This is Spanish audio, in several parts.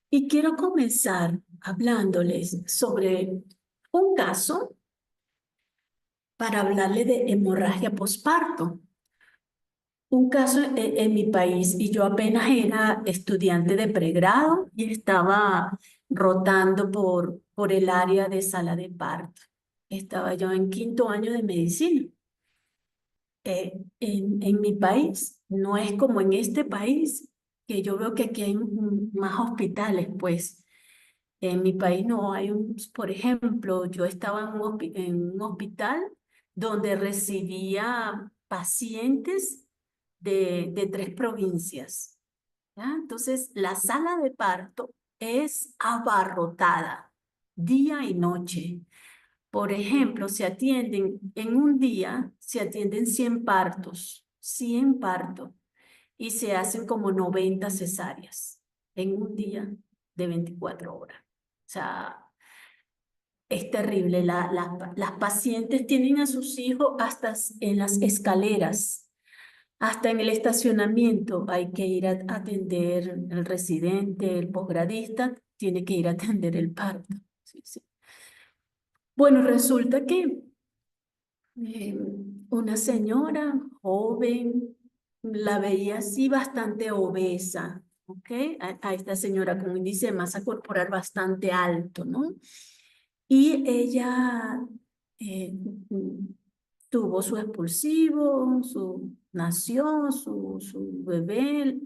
Y quiero comenzar hablándoles sobre un caso para hablarle de hemorragia posparto. Un caso en mi país y yo apenas era estudiante de pregrado y estaba rotando por el área de sala de parto. Estaba yo en quinto año de medicina. En mi país no es como en este país, que yo veo que aquí hay más hospitales, pues. En mi país no hay por ejemplo, yo estaba en un hospital donde recibía pacientes de 3 provincias, ¿ya? Entonces, la sala de parto es abarrotada día y noche. Por ejemplo, en un día, se atienden 100 partos, 100 partos, y se hacen como 90 cesáreas en un día de 24 horas. O sea, es terrible. Las pacientes tienen a sus hijos hasta en las escaleras, hasta en el estacionamiento. Hay que ir a atender el residente, el posgradista, tiene que ir a atender el parto. Sí, sí. Bueno, resulta que eh, una señora joven, la veía así bastante obesa, ¿ok? A esta señora con un índice de masa corporal bastante alto, ¿no? Y ella eh, tuvo su expulsivo, nació su bebé,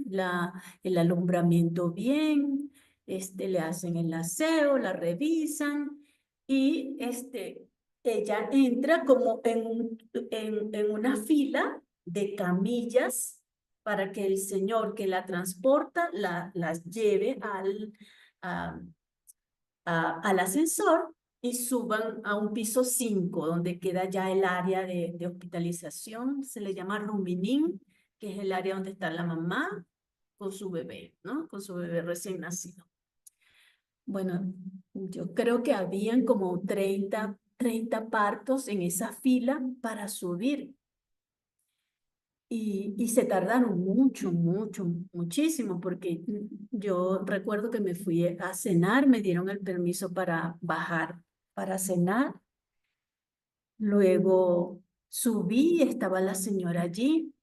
el alumbramiento bien, le hacen el aseo, la revisan y ella entra como en una fila de camillas para que el señor que la transporta las lleve a- al ascensor y suban a un piso 5 donde queda ya el área de hospitalización. Se le llama Ruminín, que es el área donde está la mamá con su bebé, ¿no? Con su bebé recién nacido. Bueno, yo creo que habían como 30 partos en esa fila para subir. Y se tardaron muchísimo, porque yo recuerdo que me fui a cenar, me dieron el permiso para bajar para cenar. Luego subí, estaba la señora allí.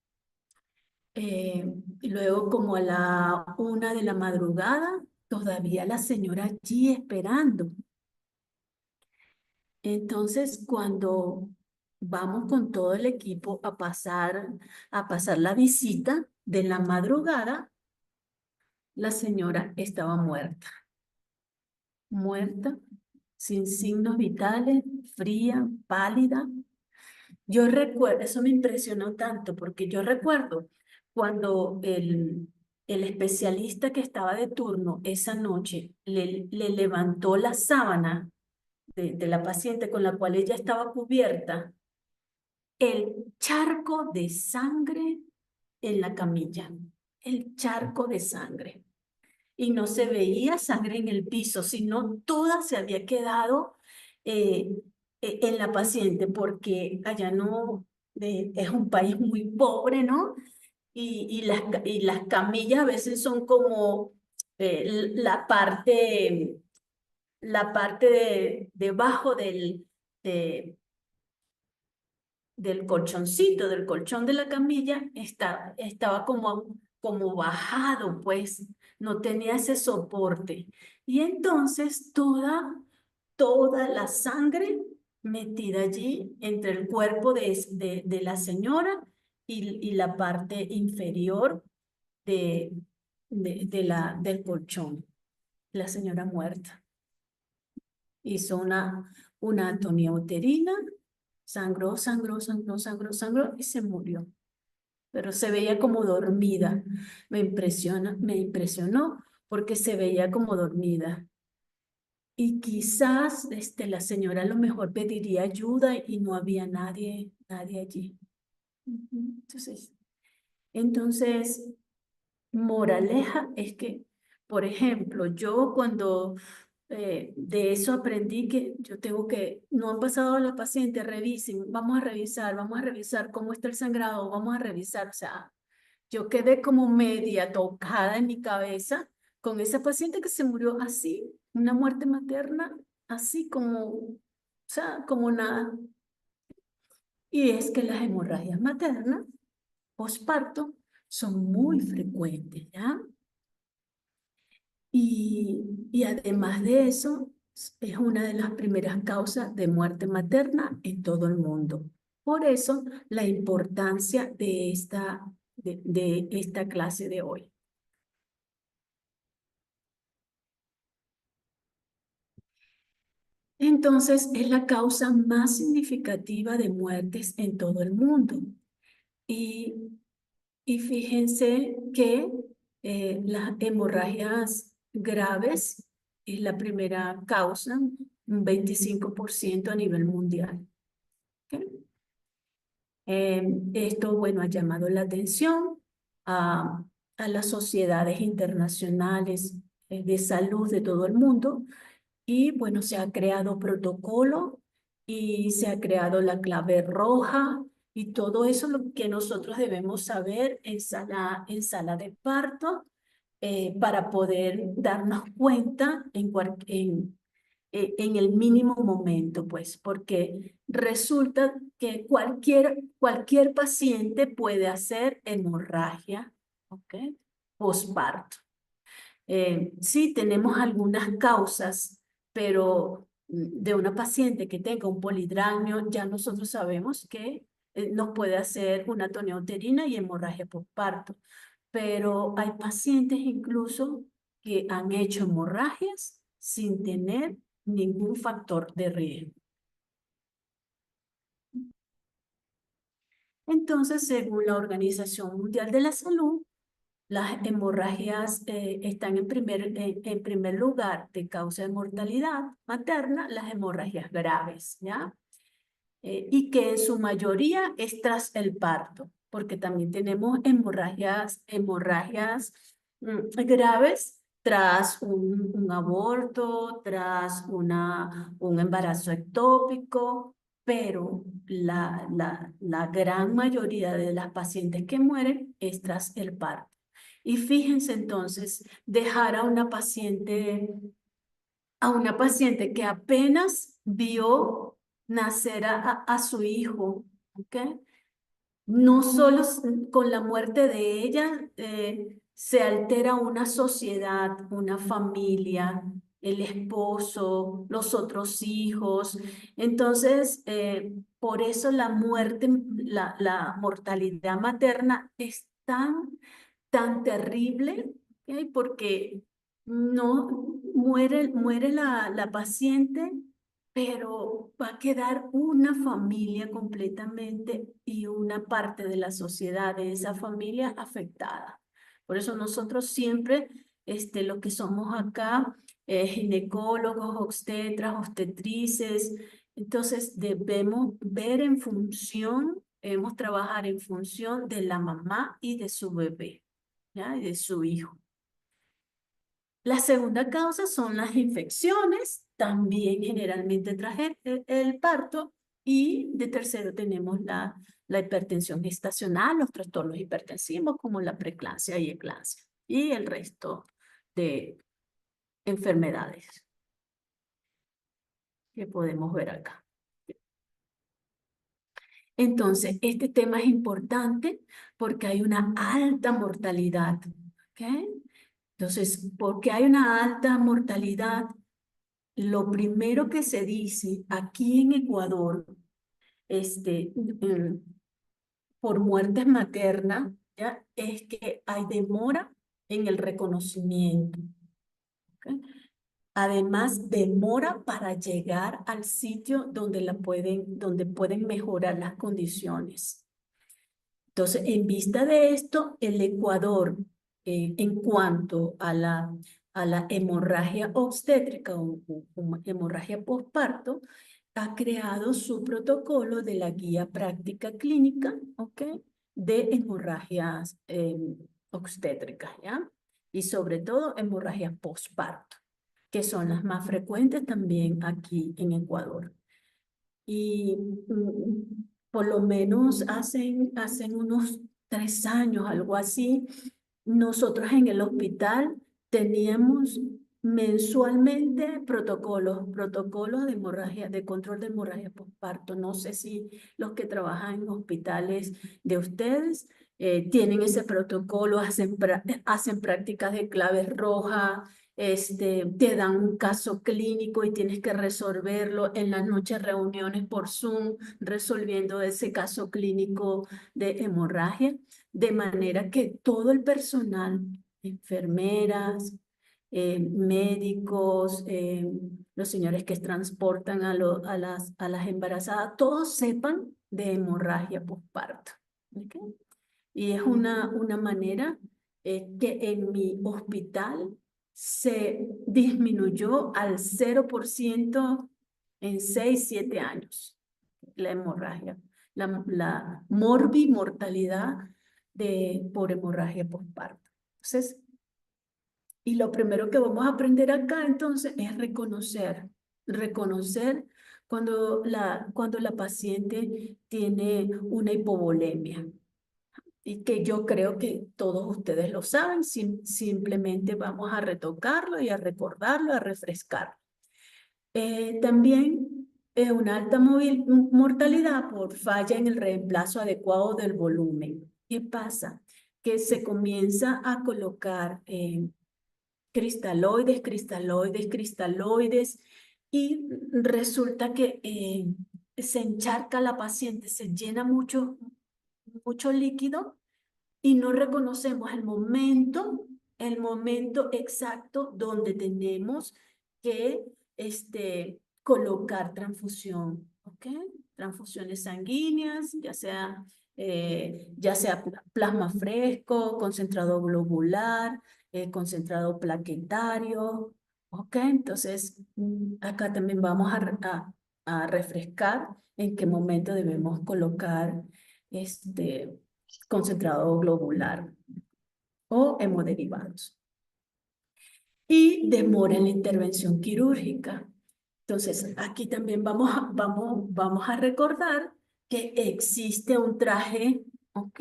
Y luego como a la 1 de la madrugada, todavía la señora allí esperando. Entonces, cuando vamos con todo el equipo a pasar la visita de la madrugada, la señora estaba muerta, sin signos vitales, fría, pálida. Yo recuerdo, eso me impresionó tanto, porque yo recuerdo cuando el especialista que estaba de turno esa noche le levantó la sábana de la paciente con la cual ella estaba cubierta, el charco de sangre en la camilla, el charco de sangre. Y no se veía sangre en el piso, sino toda se había quedado eh, en la paciente, porque allá no, es un país muy pobre, ¿no? Y las camillas a veces son como la parte debajo de, del colchoncito, del colchón de la camilla, estaba como bajado, pues no tenía ese soporte. Y entonces toda la sangre metida allí entre el cuerpo de la señora y la parte inferior de, del colchón. La señora muerta. Hizo una atonía uterina, sangró y se murió. Pero se veía como dormida. Me impresionó porque se veía como dormida. Y quizás la señora a lo mejor pediría ayuda y no había nadie allí. Ujú. Entonces, moraleja es que, por ejemplo, yo cuando de eso aprendí que yo tengo que, no han pasado a la paciente, revisen, vamos a revisar cómo está el sangrado, vamos a revisar, o sea, yo quedé como media tocada en mi cabeza con esa paciente que se murió así, una muerte materna, así como, o sea, como nada. Y es que las hemorragias maternas, posparto, son muy frecuentes, ¿ya? Y además de eso, es una de las primeras causas de muerte materna en todo el mundo. Por eso, la importancia de esta clase de hoy. Entonces, es la causa más significativa de muertes en todo el mundo. Y, y fíjense que las hemorragias graves es la primera causa, un 25% a nivel mundial. ¿Ok? Esto, bueno, ha llamado la atención a, a las sociedades internacionales de salud de todo el mundo. Y bueno, se ha creado protocolo y se ha creado la clave roja y todo eso lo que nosotros debemos saber en sala de parto para poder darnos cuenta en el mínimo momento, pues, porque resulta que cualquier paciente puede hacer hemorragia, ¿ok? Posparto. Sí, tenemos algunas causas, pero de una paciente que tenga un polidramio, ya nosotros sabemos que nos puede hacer una tonía uterina y hemorragia postparto. Pero hay pacientes incluso que han hecho hemorragias sin tener ningún factor de riesgo. Entonces, según la Organización Mundial de la Salud, las hemorragias están en primer lugar de causa de mortalidad materna, las hemorragias graves, ¿ya? Y que en su mayoría es tras el parto, porque también tenemos hemorragias graves tras un aborto, tras un embarazo ectópico, pero la gran mayoría de las pacientes que mueren es tras el parto. Y fíjense entonces, dejar a una paciente que apenas vio nacer a su hijo, ¿ok? No solo con la muerte de ella se altera una sociedad, una familia, el esposo, los otros hijos. Entonces, por eso la muerte, la mortalidad materna es tan terrible, ¿ok? Porque no muere la paciente, pero va a quedar una familia completamente y una parte de la sociedad de esa familia afectada. Por eso nosotros siempre, los que somos acá, ginecólogos, obstetras, obstetrices, entonces debemos ver en función, debemos trabajar en función de la mamá y de su bebé, ¿ya? Y de su hijo. La segunda causa son las infecciones, también generalmente tras el parto. Y de tercero tenemos la hipertensión gestacional, los trastornos hipertensivos como la preeclampsia y eclampsia y el resto de enfermedades que podemos ver acá. Entonces, este tema es importante porque hay una alta mortalidad, ¿ok? Entonces, porque hay una alta mortalidad, lo primero que se dice aquí en Ecuador, por muertes maternas, ¿ya? Es que hay demora en el reconocimiento, ¿ok? Además, demora para llegar al sitio donde pueden mejorar las condiciones. Entonces, en vista de esto, el Ecuador, en cuanto a la hemorragia obstétrica o hemorragia postparto, ha creado su protocolo de la guía práctica clínica, ¿ok? De hemorragias obstétricas, ¿ya? Y sobre todo hemorragias postparto, que son las más frecuentes también aquí en Ecuador. Y por lo menos hacen unos 3 años, algo así, nosotros en el hospital teníamos mensualmente protocolos de hemorragia, de control de hemorragia postparto. No sé si los que trabajan en hospitales de ustedes tienen ese protocolo, hacen prácticas de clave roja, te dan un caso clínico y tienes que resolverlo en las noches, reuniones por Zoom, resolviendo ese caso clínico de hemorragia, de manera que todo el personal, enfermeras, médicos, los señores que transportan a las embarazadas, todos sepan de hemorragia postparto. ¿Ok? Y es una manera que en mi hospital se disminuyó al 0% en 6, 7 años la hemorragia, la morbimortalidad por hemorragia postparto. Entonces, y lo primero que vamos a aprender acá entonces es reconocer cuando la paciente tiene una hipovolemia. Y que yo creo que todos ustedes lo saben, simplemente vamos a retocarlo y a recordarlo, a refrescarlo. También una alta mortalidad por falla en el reemplazo adecuado del volumen. ¿Qué pasa? Que se comienza a colocar cristaloides, y resulta que se encharca la paciente, se llena mucho líquido y no reconocemos el momento exacto donde tenemos que colocar transfusión, ¿ok? Transfusiones sanguíneas, ya sea plasma fresco, concentrado globular, concentrado plaquetario, ¿ok? Entonces, acá también vamos a refrescar en qué momento debemos colocar concentrado globular o hemoderivados. Y demora en la intervención quirúrgica. Entonces, aquí también vamos a recordar que existe un traje, ¿ok?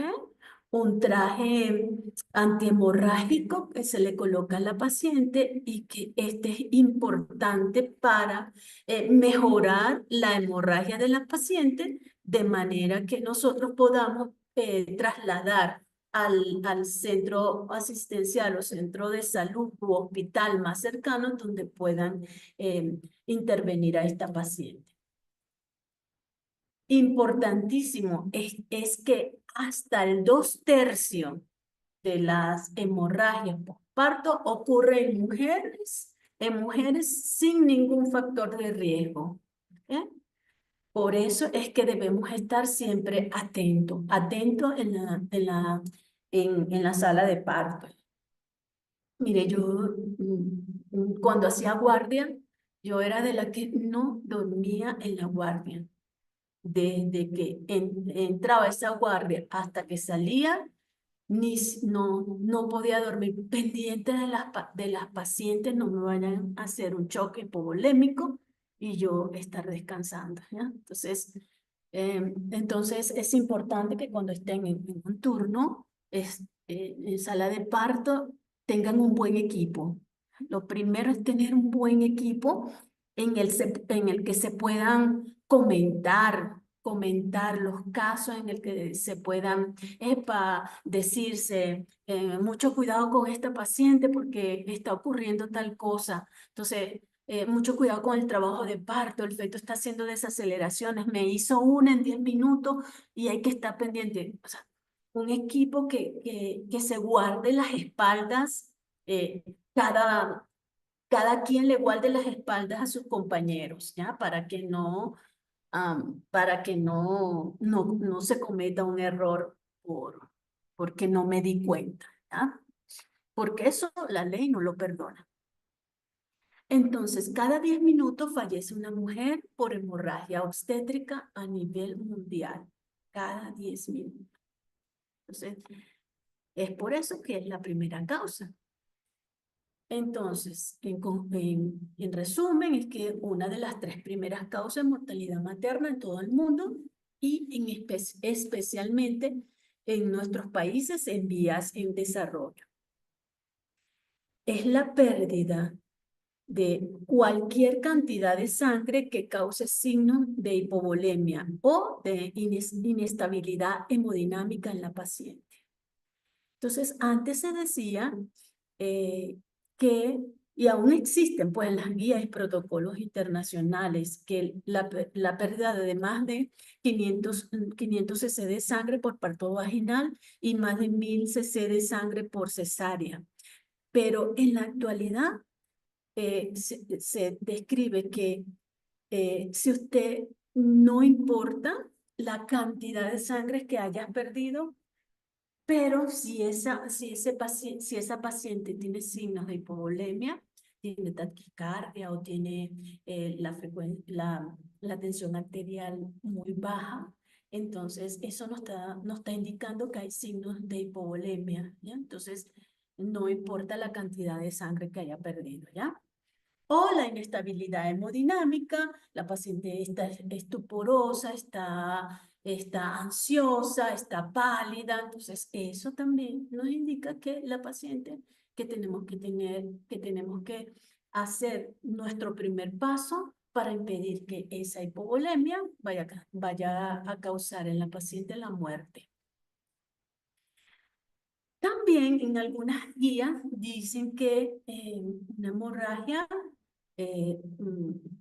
Un traje antihemorrágico que se le coloca a la paciente y que este es importante para mejorar la hemorragia de la paciente de manera que nosotros podamos trasladar al centro asistencial o centro de salud u hospital más cercano donde puedan intervenir a esta paciente. Importantísimo es que hasta el 2/3 de las hemorragias postparto ocurre en mujeres sin ningún factor de riesgo. ¿Ok? Por eso es que debemos estar siempre atentos en la sala de parto. Mire, yo cuando hacía guardia, yo era de la que no dormía en la guardia. Desde que entraba esa guardia hasta que salía, no podía dormir pendiente de las pacientes, no me vayan a hacer un choque hipovolémico y yo estar descansando, ¿ya? Entonces es importante que cuando estén en un turno, en sala de parto, tengan un buen equipo. Lo primero es tener un buen equipo en el que se puedan comentar los casos, en el que se puedan decirse, mucho cuidado con esta paciente porque está ocurriendo tal cosa. Entonces, mucho cuidado con el trabajo de parto, el feto está haciendo desaceleraciones, me hizo una en 10 minutos y hay que estar pendiente. O sea, un equipo que se guarde las espaldas, cada quien le guarde las espaldas a sus compañeros, ¿ya? Para que no se cometa un error porque no me di cuenta, ¿ya? Porque eso la ley no lo perdona. Entonces, cada 10 minutos fallece una mujer por hemorragia obstétrica a nivel mundial. Cada 10 minutos. Entonces, es por eso que es la primera causa. Entonces, en resumen, es que una de las 3 primeras causas de mortalidad materna en todo el mundo y especialmente en nuestros países en vías en desarrollo. es la pérdida de cualquier cantidad de sangre que cause signos de hipovolemia o de inestabilidad hemodinámica en la paciente. Entonces, antes se decía eh, que, y aún existen pues las guías y protocolos internacionales, que la pérdida de más de 500 cc de sangre por parto vaginal y más de 1000 cc de sangre por cesárea. Pero en la actualidad se describe que si usted no importa la cantidad de sangre que hayas perdido, pero si esa paciente tiene signos de hipovolemia, tiene taquicardia o tiene la tensión arterial muy baja, entonces eso nos está indicando que hay signos de hipovolemia, ¿ya? Entonces, no importa la cantidad de sangre que haya perdido, ¿ya? O la inestabilidad hemodinámica, la paciente está estuporosa, está ansiosa, está pálida, entonces eso también nos indica que la paciente que tenemos que hacer nuestro primer paso para impedir que esa hipovolemia vaya a causar en la paciente la muerte. También en algunas guías dicen que una hemorragia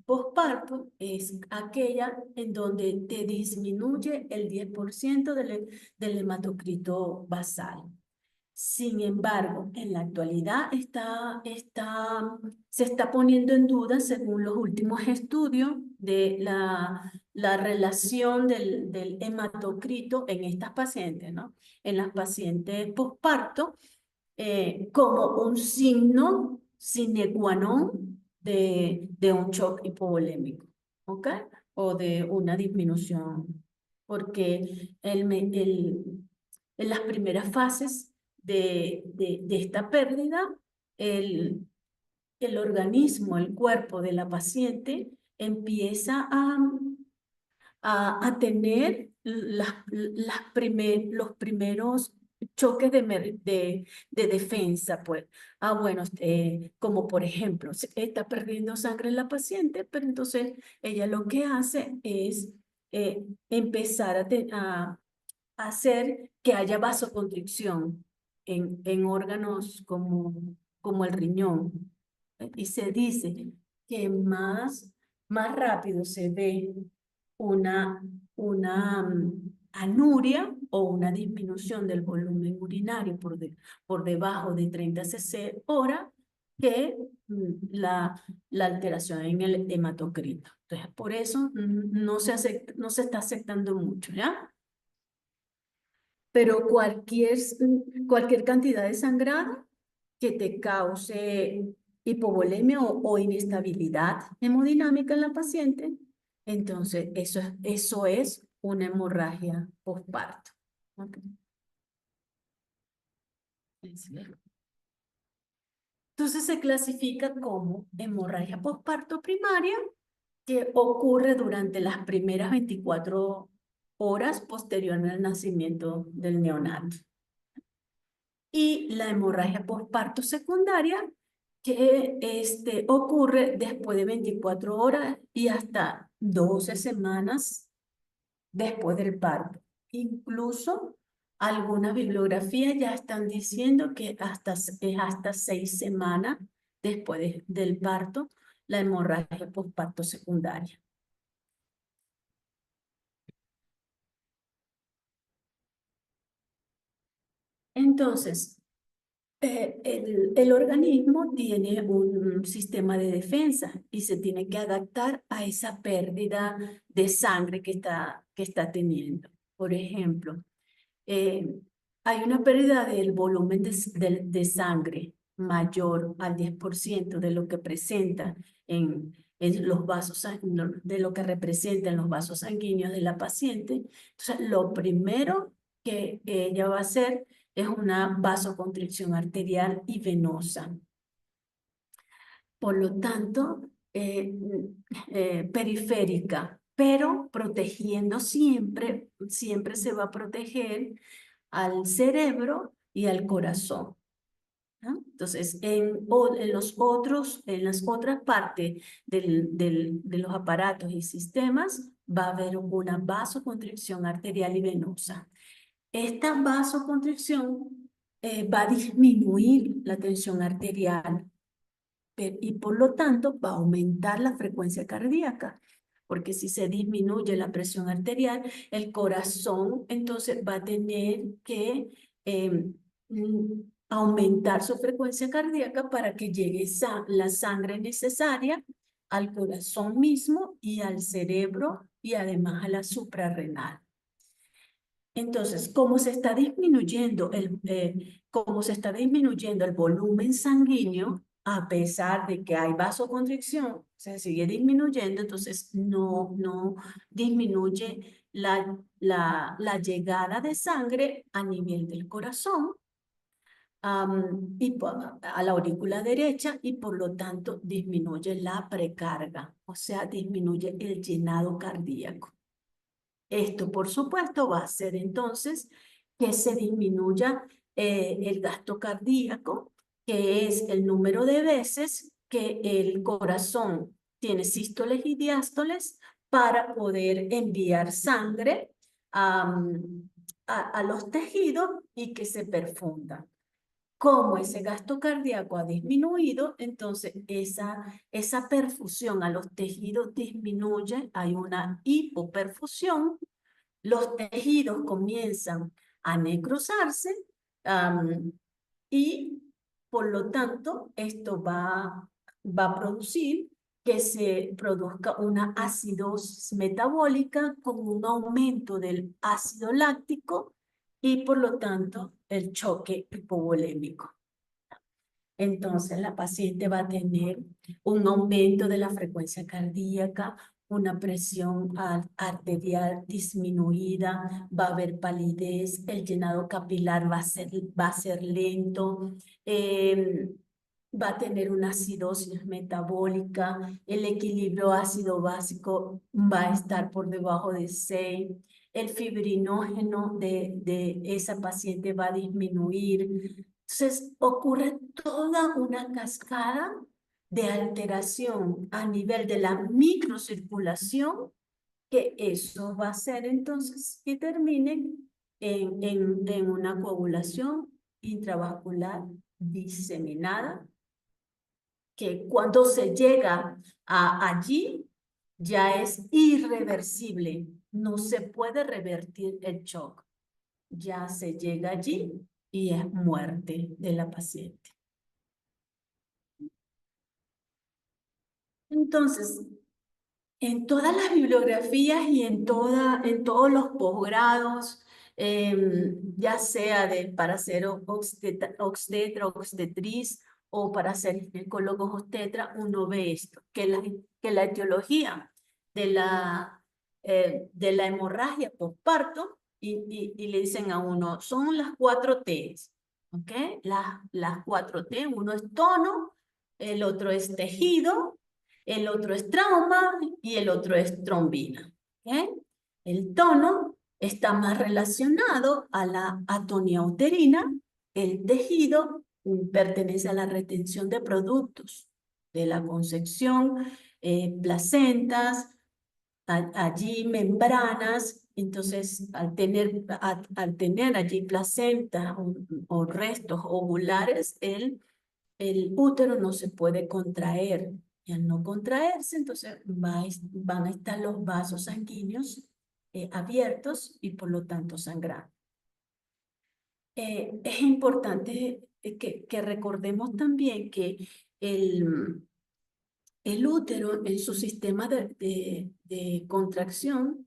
posparto es aquella en donde te disminuye el 10% del hematocrito basal. Sin embargo, en la actualidad se está poniendo en duda, según los últimos estudios, de la relación del hematocrito en estas pacientes, ¿no? En las pacientes posparto, como un signo sine qua non de un shock hipovolémico, ¿ok? O de una disminución, porque en las primeras fases de esta pérdida, el organismo, el cuerpo de la paciente empieza a tener los primeros choques de defensa, pues. Bueno, como por ejemplo, está perdiendo sangre en la paciente, pero entonces ella lo que hace es empezar a hacer que haya vasoconstricción en órganos como el riñón. Y se dice que más rápido se ve una anuria o una disminución del volumen urinario por debajo de 30 cc hora que la alteración en el hematocrito. Entonces, por eso no se está aceptando mucho, ¿ya? Pero cualquier cantidad de sangrado que te cause hipovolemia o inestabilidad hemodinámica en la paciente, entonces eso es una hemorragia postparto. ¿Ok? Entonces se clasifica como hemorragia postparto primaria, que ocurre durante las primeras 24 horas posterior al nacimiento del neonato. Y la hemorragia postparto secundaria, que ocurre después de 24 horas y hasta 12 semanas después del parto. Incluso algunas bibliografías ya están diciendo que es hasta 6 semanas después del parto la hemorragia postparto secundaria. Entonces, el organismo tiene un sistema de defensa y se tiene que adaptar a esa pérdida de sangre que está teniendo. Por ejemplo, eh, hay una pérdida del volumen de sangre mayor al 10% de lo que presenta en los vasos, de lo que representa en los vasos sanguíneos de la paciente. Entonces, lo primero que ella va a hacer es una vasoconstricción arterial y venosa. Por lo tanto, periférica, pero protegiendo siempre se va a proteger al cerebro y al corazón. ¿no? Entonces, en las otras partes de los aparatos y sistemas va a haber una vasoconstricción arterial y venosa. Esta vasoconstricción va a disminuir la tensión arterial y por lo tanto va a aumentar la frecuencia cardíaca, porque si se disminuye la presión arterial, el corazón entonces va a tener que aumentar su frecuencia cardíaca para que llegue la sangre necesaria al corazón mismo y al cerebro y además a la suprarrenal. Entonces, como se está disminuyendo el volumen sanguíneo, a pesar de que hay vasoconstricción, se sigue disminuyendo, entonces no disminuye la llegada de sangre a nivel del corazón a la aurícula derecha y por lo tanto disminuye la precarga, o sea, disminuye el llenado cardíaco. Esto, por supuesto, va a hacer entonces que se disminuya el gasto cardíaco, que es el número de veces que el corazón tiene sístoles y diástoles para poder enviar sangre a los tejidos y que se perfundan. Como ese gasto cardíaco ha disminuido, entonces esa perfusión a los tejidos disminuye, hay una hipoperfusión, los tejidos comienzan a necrosarse y por lo tanto esto va a producir que se produzca una acidosis metabólica con un aumento del ácido láctico y por lo tanto el choque hipovolémico. Entonces, la paciente va a tener un aumento de la frecuencia cardíaca, una presión arterial disminuida, va a haber palidez, el llenado capilar va a ser lento, va a tener una acidosis metabólica, el equilibrio ácido básico va a estar por debajo de 6, el fibrinógeno de esa paciente va a disminuir. Entonces, ocurre toda una cascada de alteración a nivel de la microcirculación, que eso va a hacer entonces que termine en una coagulación intravascular diseminada, que cuando se llega allí ya es irreversible, no se puede revertir el shock, ya se llega allí y es muerte de la paciente. Entonces, en todas las bibliografías y en todos los posgrados, ya sea para ser obstetra, obstetriz o para ser ginecólogo obstetra, uno ve esto, que la etiología de la hemorragia postparto, y le dicen a uno, son las 4 T's, ¿ok? Las 4 T, uno es tono, el otro es tejido, el otro es trauma y el otro es trombina. ¿Okay? El tono está más relacionado a la atonía uterina. El tejido pertenece a la retención de productos de la concepción, placentas, allí membranas. Entonces, al tener allí placentas o restos ovulares, el útero no se puede contraer. Y al no contraerse, entonces van a estar los vasos sanguíneos abiertos y por lo tanto sangrando. Es importante que recordemos también que el útero en su sistema de contracción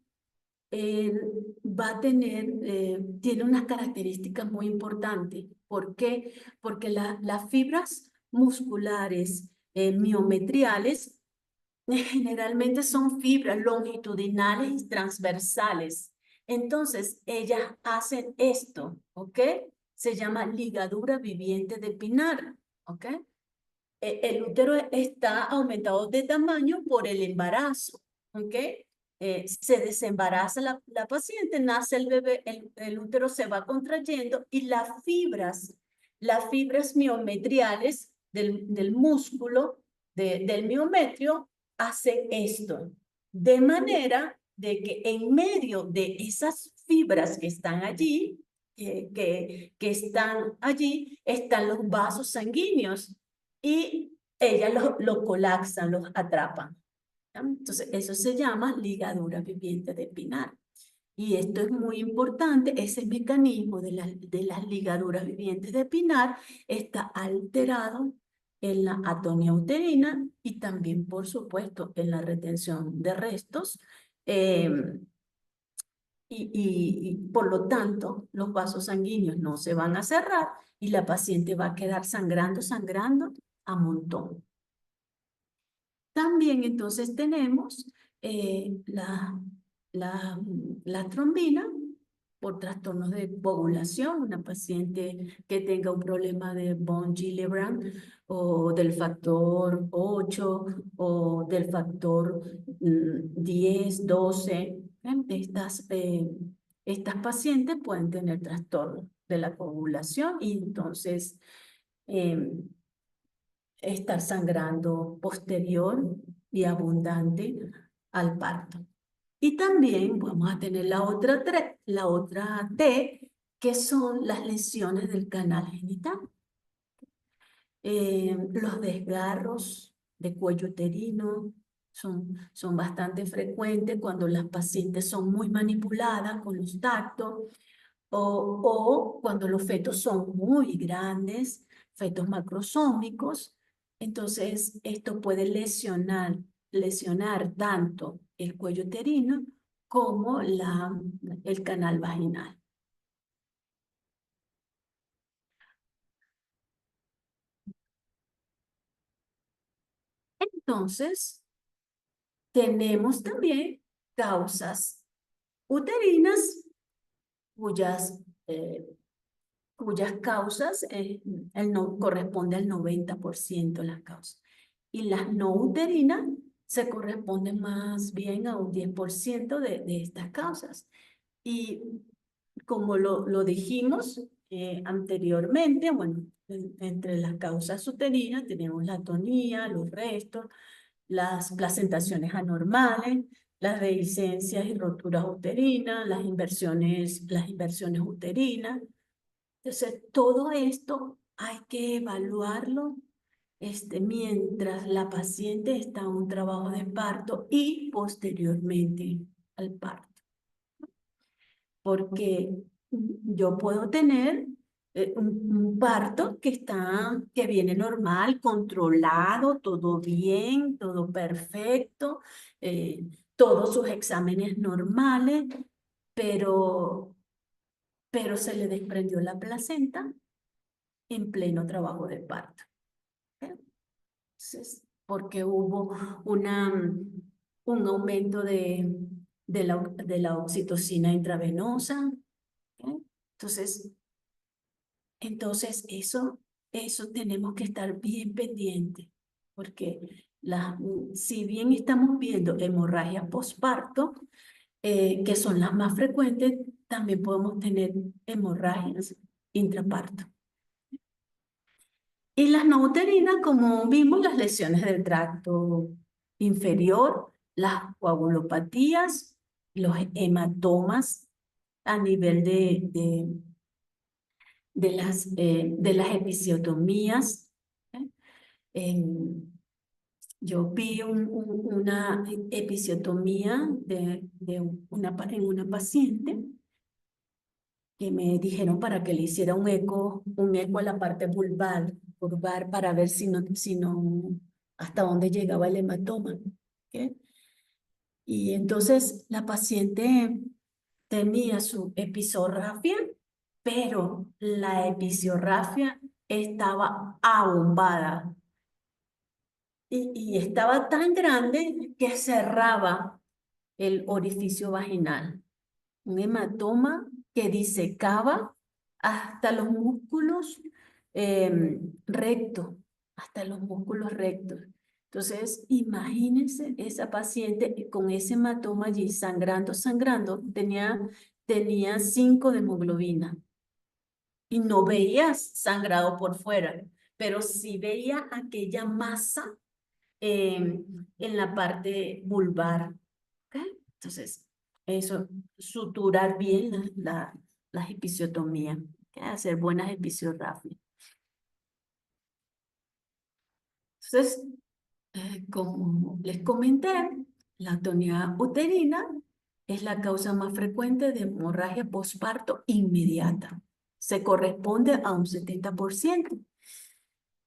va a tiene unas características muy importantes. ¿Por qué? Porque las fibras musculares miometriales generalmente son fibras longitudinales y transversales. Entonces, ellas hacen esto, ¿ok? Se llama ligadura viviente de Pinard, ¿ok? El útero está aumentado de tamaño por el embarazo, ¿ok? Se desembaraza la paciente, nace el bebé, el útero se va contrayendo y las fibras las fibras miometriales del músculo, del miometrio, hacen esto, de manera de que en medio de esas fibras que están allí, que están allí, están los vasos sanguíneos y ellas los colapsan, los atrapan. ¿Ya? Entonces, eso se llama ligadura viviente de Pinar. Y esto es muy importante, ese mecanismo de las ligaduras vivientes de Pinar está alterado en la atonía uterina y también, por supuesto, en la retención de restos. Y por lo tanto, los vasos sanguíneos no se van a cerrar y la paciente va a quedar sangrando, sangrando a montón. También entonces tenemos eh, la, la trombina por trastornos de coagulación, una paciente que tenga un problema de von Willebrand o del factor 8 o del factor 10, 12. Estas pacientes pueden tener trastornos de la coagulación y entonces estar sangrando posterior y abundante al parto. Y también vamos a tener la otra T, que son las lesiones del canal genital. Los desgarros de cuello uterino son bastante frecuentes cuando las pacientes son muy manipuladas con los tactos o cuando los fetos son muy grandes, fetos macrosómicos. Entonces, esto puede lesionar tanto el cuello uterino como el canal vaginal. Entonces, tenemos también causas uterinas cuyas, eh, cuyas causas no, corresponde al 90% de las causas. Y las no uterinas se corresponden más bien a un 10% de estas causas. Y como lo dijimos anteriormente, bueno, entre las causas uterinas tenemos la atonía, los restos, las placentaciones anormales, las dehiscencias y roturas uterinas, las inversiones uterinas. Entonces, todo esto hay que evaluarlo mientras la paciente está en un trabajo de parto y posteriormente al parto. Porque yo puedo tener un parto que viene normal, controlado, todo bien, todo perfecto, todos sus exámenes normales, pero, pero se le desprendió la placenta en pleno trabajo de parto. ¿Ok? Entonces, porque hubo un aumento de la oxitocina intravenosa. ¿Ok? Entonces, eso tenemos que estar bien pendientes, porque si bien estamos viendo hemorragias postparto, que son las más frecuentes, también podemos tener hemorragias intraparto. Y las no uterinas, como vimos, las lesiones del tracto inferior, las coagulopatías, los hematomas a nivel de las episiotomías. ¿Eh? Yo vi una episiotomía en una paciente que me dijeron para que le hiciera un eco a la parte vulvar para ver hasta dónde llegaba el hematoma. ¿Ok? Y entonces la paciente tenía su episorrafia, pero la episorrafia estaba abombada y estaba tan grande que cerraba el orificio vaginal. Un hematoma que disecaba hasta los músculos rectos, hasta los músculos rectos. Entonces, imagínense esa paciente con ese hematoma allí sangrando, sangrando, tenía 5 de hemoglobina. y no veías sangrado por fuera, pero sí veía aquella masa en la parte vulvar. ¿Ok? Entonces, eso, suturar bien la episiotomía, ¿ok? Hacer buenas episiotomias. Entonces, como les comenté, la atonía uterina es la causa más frecuente de hemorragia postparto inmediata. Se corresponde a un 70%.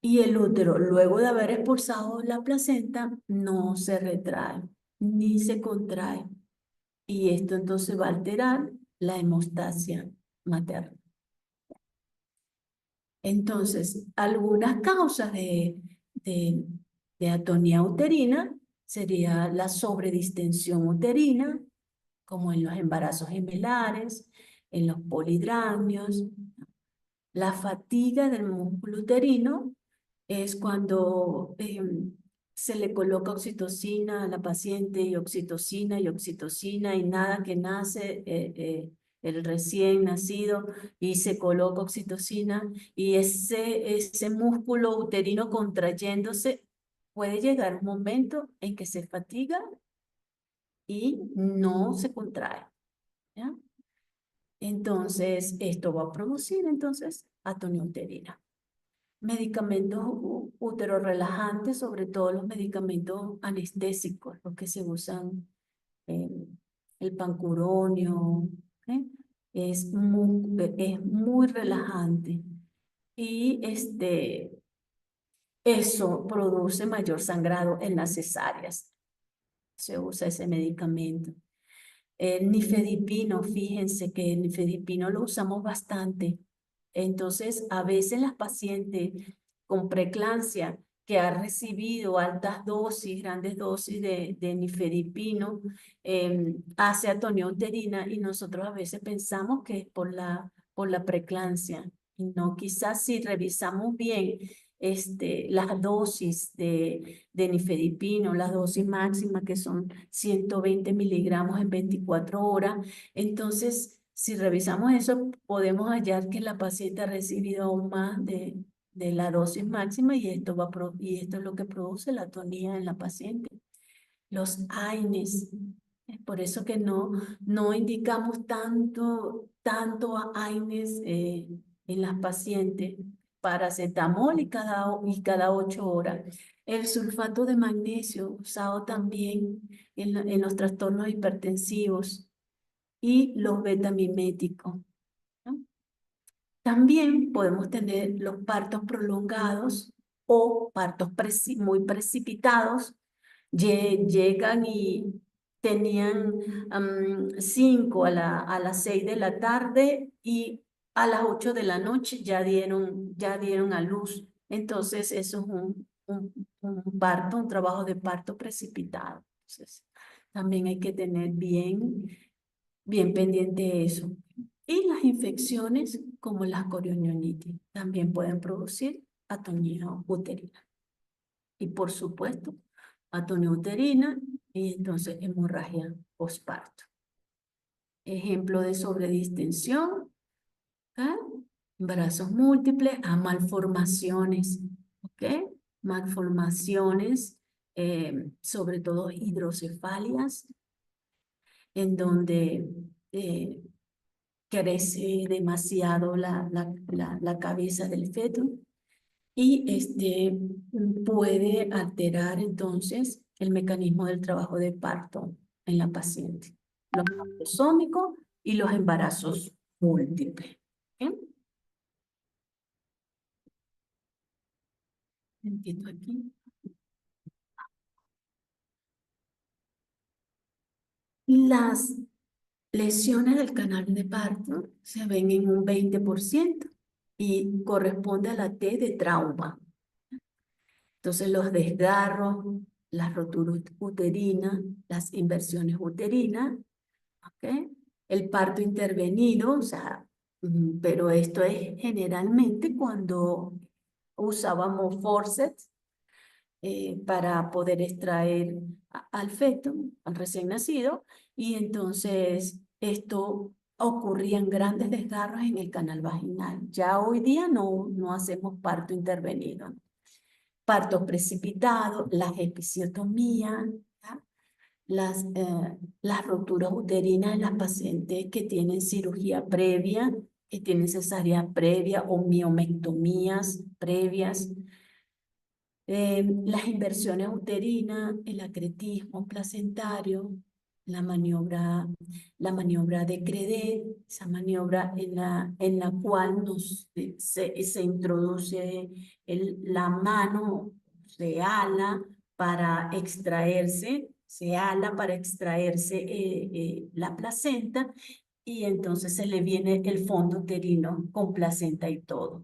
Y el útero, luego de haber expulsado la placenta, no se retrae ni se contrae. Y esto entonces va a alterar la hemostasia materna. Entonces, algunas causas de, de atonía uterina sería la sobredistensión uterina, como en los embarazos gemelares, en los polidramios. La fatiga del músculo uterino es cuando se le coloca oxitocina a la paciente y oxitocina y nada que nace el recién nacido y se coloca oxitocina y ese músculo uterino contrayéndose puede llegar un momento en que se fatiga y no se contrae, ¿ya? Entonces, esto va a producir entonces atonía uterina. Medicamentos uterorelajantes, sobre todo los medicamentos anestésicos, los que se usan, eh, el pancuronio, ¿eh? Es muy relajante y eso produce mayor sangrado en las cesáreas. Se usa ese medicamento. El nifedipino, fíjense que el nifedipino lo usamos bastante. Entonces, a veces las pacientes con preeclampsia que han recibido altas dosis, grandes dosis de nifedipino, hace atonía uterina y nosotros a veces pensamos que es por la preeclampsia. Y no, quizás si revisamos bien las dosis de nifedipino, las dosis máximas que son 120 miligramos en 24 horas. Entonces, si revisamos eso, podemos hallar que la paciente ha recibido aún más de la dosis máxima y y esto es lo que produce la atonía en la paciente. Los AINES, es por eso que no indicamos tanto AINES en las pacientes, paracetamol y cada 8 horas. El sulfato de magnesio usado también en los trastornos hipertensivos y los betamiméticos, ¿no? También podemos tener los partos prolongados o partos muy precipitados. Llegan y tenían 5 a las 6 de la tarde y a las 8 de la noche ya dieron a luz. Entonces, eso es un parto, un trabajo de parto precipitado. Entonces, también hay que tener bien pendiente eso. Y las infecciones como las corionionitis también pueden producir atonía uterina. Y por supuesto, atonía uterina y entonces hemorragia postparto. Ejemplo de sobredistensión, ¿ok? Embarazos múltiples a malformaciones, ¿ok? Malformaciones, sobre todo hidrocefalias, en donde crece demasiado la cabeza del feto y puede alterar entonces el mecanismo del trabajo de parto en la paciente. Los partos sómicos y los embarazos múltiples. ¿Ok? Entiendo aquí. Las lesiones del canal de parto se ven en un 20% y corresponde a la T de trauma. Entonces los desgarros, las roturas uterinas, las inversiones uterinas, ¿ok? El parto intervenido, o sea, pero esto es generalmente cuando usábamos forceps para poder extraer al feto, al recién nacido, y entonces esto ocurrían grandes desgarros en el canal vaginal. Ya hoy día no hacemos parto intervenido. Parto precipitado, las episiotomías, ¿ya? Las rupturas uterinas en las pacientes que tienen cirugía previa, que tienen cesárea previa o miomectomías previas, las inversiones uterinas, el acretismo placentario, la maniobra de Credet, esa maniobra en la cual se introduce la mano, se ala para extraerse, la placenta y entonces se le viene el fondo uterino con placenta y todo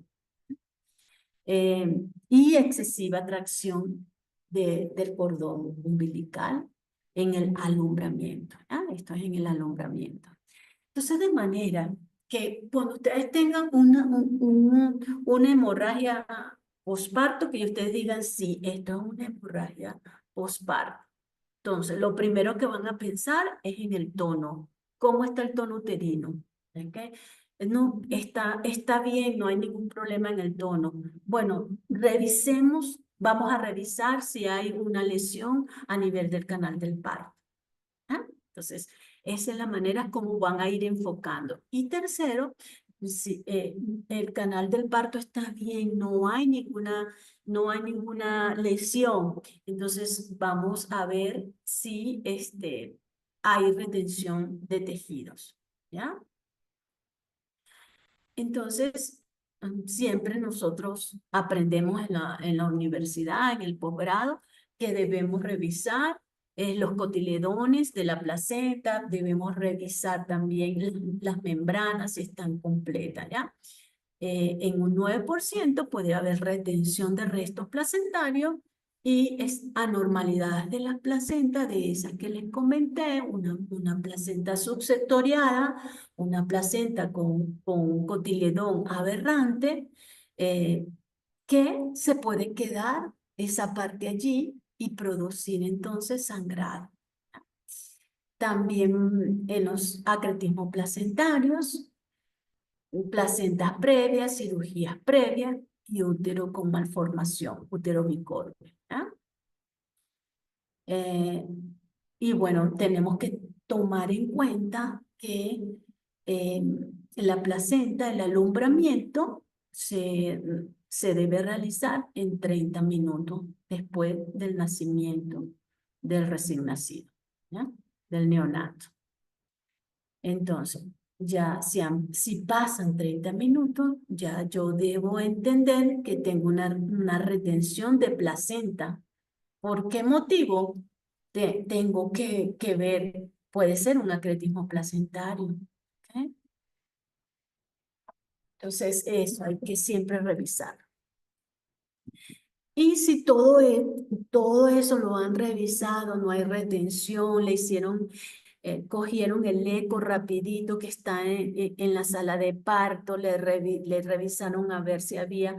y excesiva tracción del cordón umbilical en el alumbramiento. Esto es en el alumbramiento. Entonces, de manera que cuando ustedes tengan una hemorragia posparto, que ustedes digan, sí, esto es una hemorragia posparto. Entonces, lo primero que van a pensar es en el tono. ¿Cómo está el tono uterino? ¿Okay? No, está bien, no hay ningún problema en el tono. Bueno, vamos a revisar si hay una lesión a nivel del canal del parto. Entonces, esa es la manera como van a ir enfocando. Y tercero, si el canal del parto está bien, no hay ninguna lesión, entonces vamos a ver si hay retención de tejidos, ¿ya? Entonces, siempre nosotros aprendemos en la universidad, en el posgrado, que debemos revisar los cotiledones de la placenta, debemos revisar también las membranas si están completas, ¿ya? En un 9% puede haber retención de restos placentarios y anormalidades de la placenta, de esas que les comenté, una placenta subsectoriada, una placenta con un cotiledón aberrante, eh, que se puede quedar esa parte allí y producir entonces sangrado. También en los acretismos placentarios, placentas previas, cirugías previas y útero con malformación, útero bicornio. Eh, y bueno, tenemos que tomar en cuenta que eh, la placenta, el alumbramiento, se debe realizar en 30 minutos después del nacimiento del recién nacido, ¿ya? Del neonato. Entonces, ya si pasan 30 minutos, ya yo debo entender que tengo una retención de placenta. ¿Por qué motivo? Tengo que ver, puede ser un acretismo placentario. ¿Ok? Entonces, eso hay que siempre revisar. Y si todo eso lo han revisado, no hay retención, cogieron el eco rapidito que está en la sala de parto, le revisaron a ver si había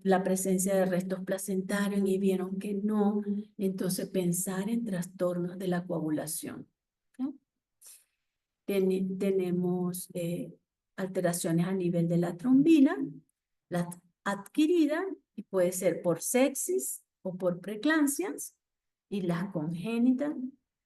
la presencia de restos placentarios y vieron que no, entonces pensar en trastornos de la coagulación. ¿Ok? Tenemos alteraciones a nivel de la trombina, la adquirida, y puede ser por sepsis o por preeclampsias, y las congénitas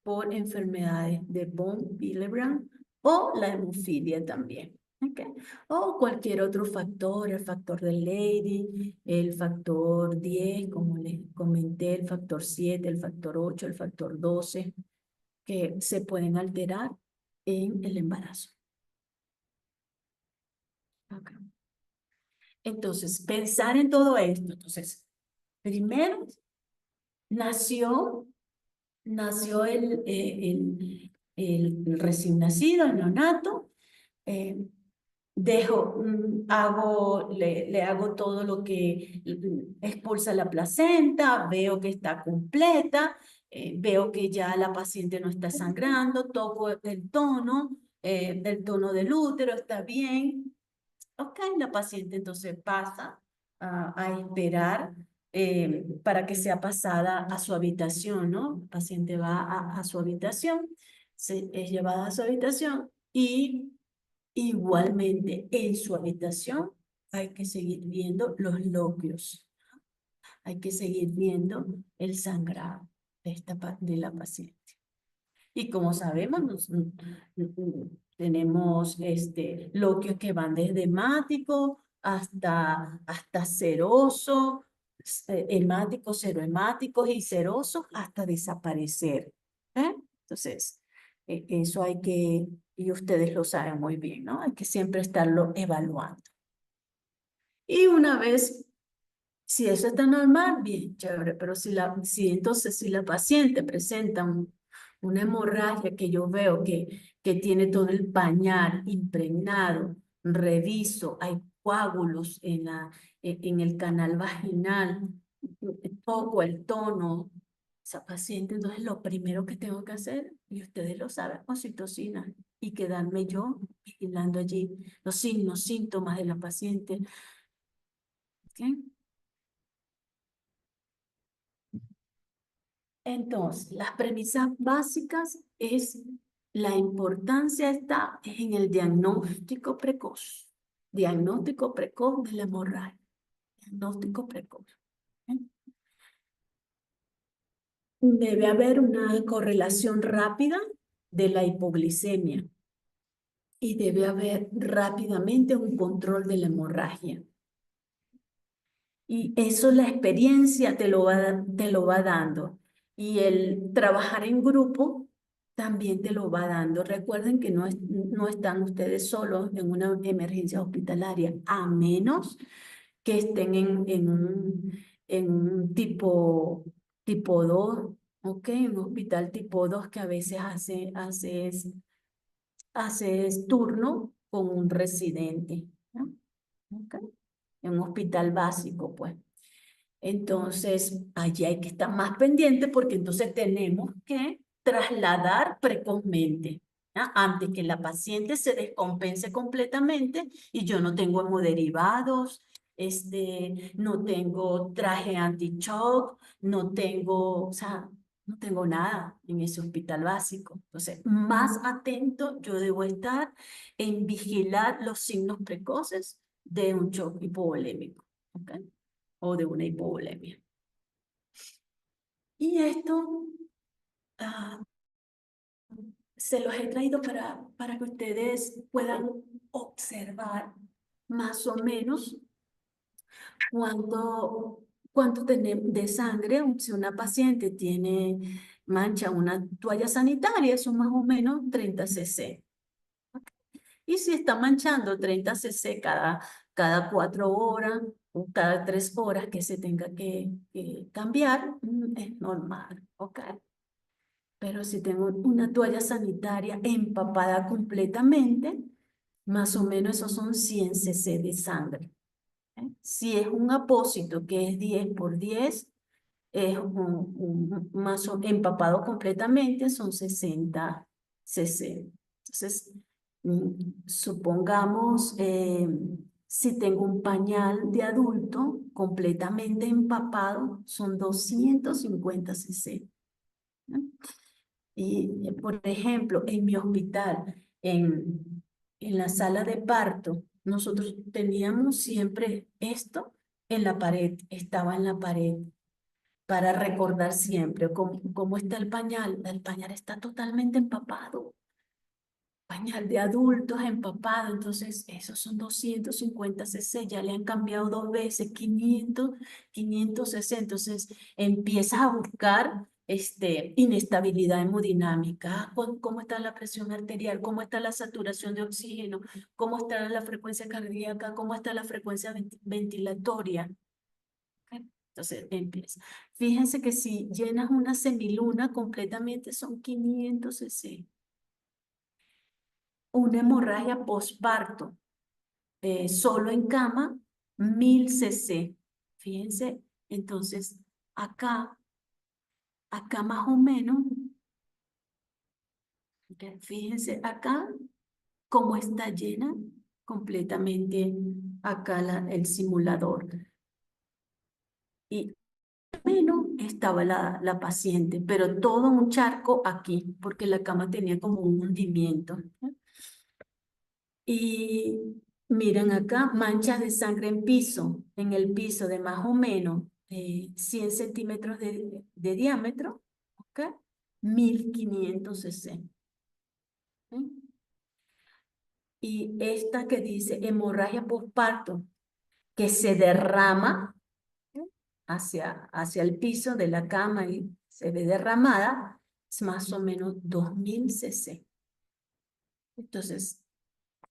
por enfermedades de von Willebrand o la hemofilia también. ¿Okay? O cualquier otro factor, el factor de Leydig, el factor 10, como les comenté, el factor 7, el factor 8, el factor 12, que se pueden alterar en el embarazo. Okay. Entonces, pensar en todo esto. Entonces, primero nació el recién nacido, el neonato. eh, le hago todo lo que expulsa la placenta, veo que está completa, veo que ya la paciente no está sangrando, toco el tono del tono del útero, está bien. Ok, la paciente entonces pasa a esperar para que sea pasada a su habitación, ¿no? El paciente va a su habitación, es llevada a su habitación y igualmente en su habitación hay que seguir viendo los loquios. Hay que seguir viendo el sangrado de la paciente. Y como sabemos, tenemos loquios que van desde hemático hasta seroso, hemáticos, serohemáticos y serosos hasta desaparecer. ¿Eh? Entonces, eso hay que, y ustedes lo saben muy bien, ¿no? Hay que siempre estarlo evaluando. Y una vez si eso está normal, bien, chévere, pero entonces si la paciente presenta una hemorragia que yo veo que tiene todo el pañal impregnado, reviso, hay coágulos en el canal vaginal, toco el tono, esa paciente, entonces lo primero que tengo que hacer, y ustedes lo saben, oxitocina, y quedarme yo vigilando allí los signos, síntomas de la paciente. ¿Ok? Entonces, las premisas básicas es la importancia está en el diagnóstico precoz. Diagnóstico precoz de la hemorragia. Diagnóstico precoz. ¿Eh? Debe haber una correlación rápida de la hipoglicemia y debe haber rápidamente un control de la hemorragia. Y eso la experiencia te lo va dando. Y el trabajar en grupo también te lo va dando. Recuerden que no están ustedes solos en una emergencia hospitalaria, a menos que estén en un tipo 2, ¿ok? Un hospital tipo 2 que a veces haces turno con un residente, ¿no? ¿Ok? En un hospital básico, pues. Entonces, allí hay que estar más pendiente porque entonces tenemos que trasladar precozmente, ¿ah? Antes que la paciente se descompense completamente y yo no tengo hemoderivados, no tengo traje anti-shock, no tengo, o sea, no tengo nada en ese hospital básico. Entonces, más atento yo debo estar en vigilar los signos precoces de un shock hipovolémico, ¿ok? O de una hipovolemia. Y esto ah, se los he traído para que ustedes puedan observar más o menos cuánto tenemos de sangre. Si una paciente mancha una toalla sanitaria, son más o menos 30 cc. Y si está manchando 30 cc cada 4 horas o cada 3 horas que se tenga que cambiar, es normal, ¿ok? Pero si tengo una toalla sanitaria empapada completamente, más o menos esos son 100 cc de sangre. ¿Eh? Si es un apósito que es 10 por 10, es empapado completamente, son 60 cc. Entonces, supongamos, si tengo un pañal de adulto completamente empapado, son 250 cc. ¿No? Y, por ejemplo, en mi hospital, en la sala de parto, nosotros teníamos siempre esto en la pared, estaba en la pared, para recordar siempre cómo está el pañal. El pañal está totalmente empapado, pañal de adultos empapado, entonces esos son 250 cc, ya le han cambiado 2 veces, 500 cc, entonces empiezas a buscar inestabilidad hemodinámica, cómo está la presión arterial, cómo está la saturación de oxígeno, cómo está la frecuencia cardíaca, cómo está la frecuencia ventilatoria. ¿Ok? Entonces empieza. Fíjense que si llenas una semiluna completamente son 500 cc. Una hemorragia posparto, solo en cama, 1000 cc. Fíjense, entonces acá más o menos, fíjense acá cómo está llena completamente acá el simulador. Y menos estaba la paciente, pero todo un charco aquí, porque la cama tenía como un hundimiento. ¿No? Y miren acá, manchas de sangre en el piso de más o menos 100 centímetros de diámetro, ¿ok? 1500 cc. ¿Mm? Y esta que dice hemorragia postparto, que se derrama hacia el piso de la cama y se ve derramada, es más o menos 2000 cc. Entonces,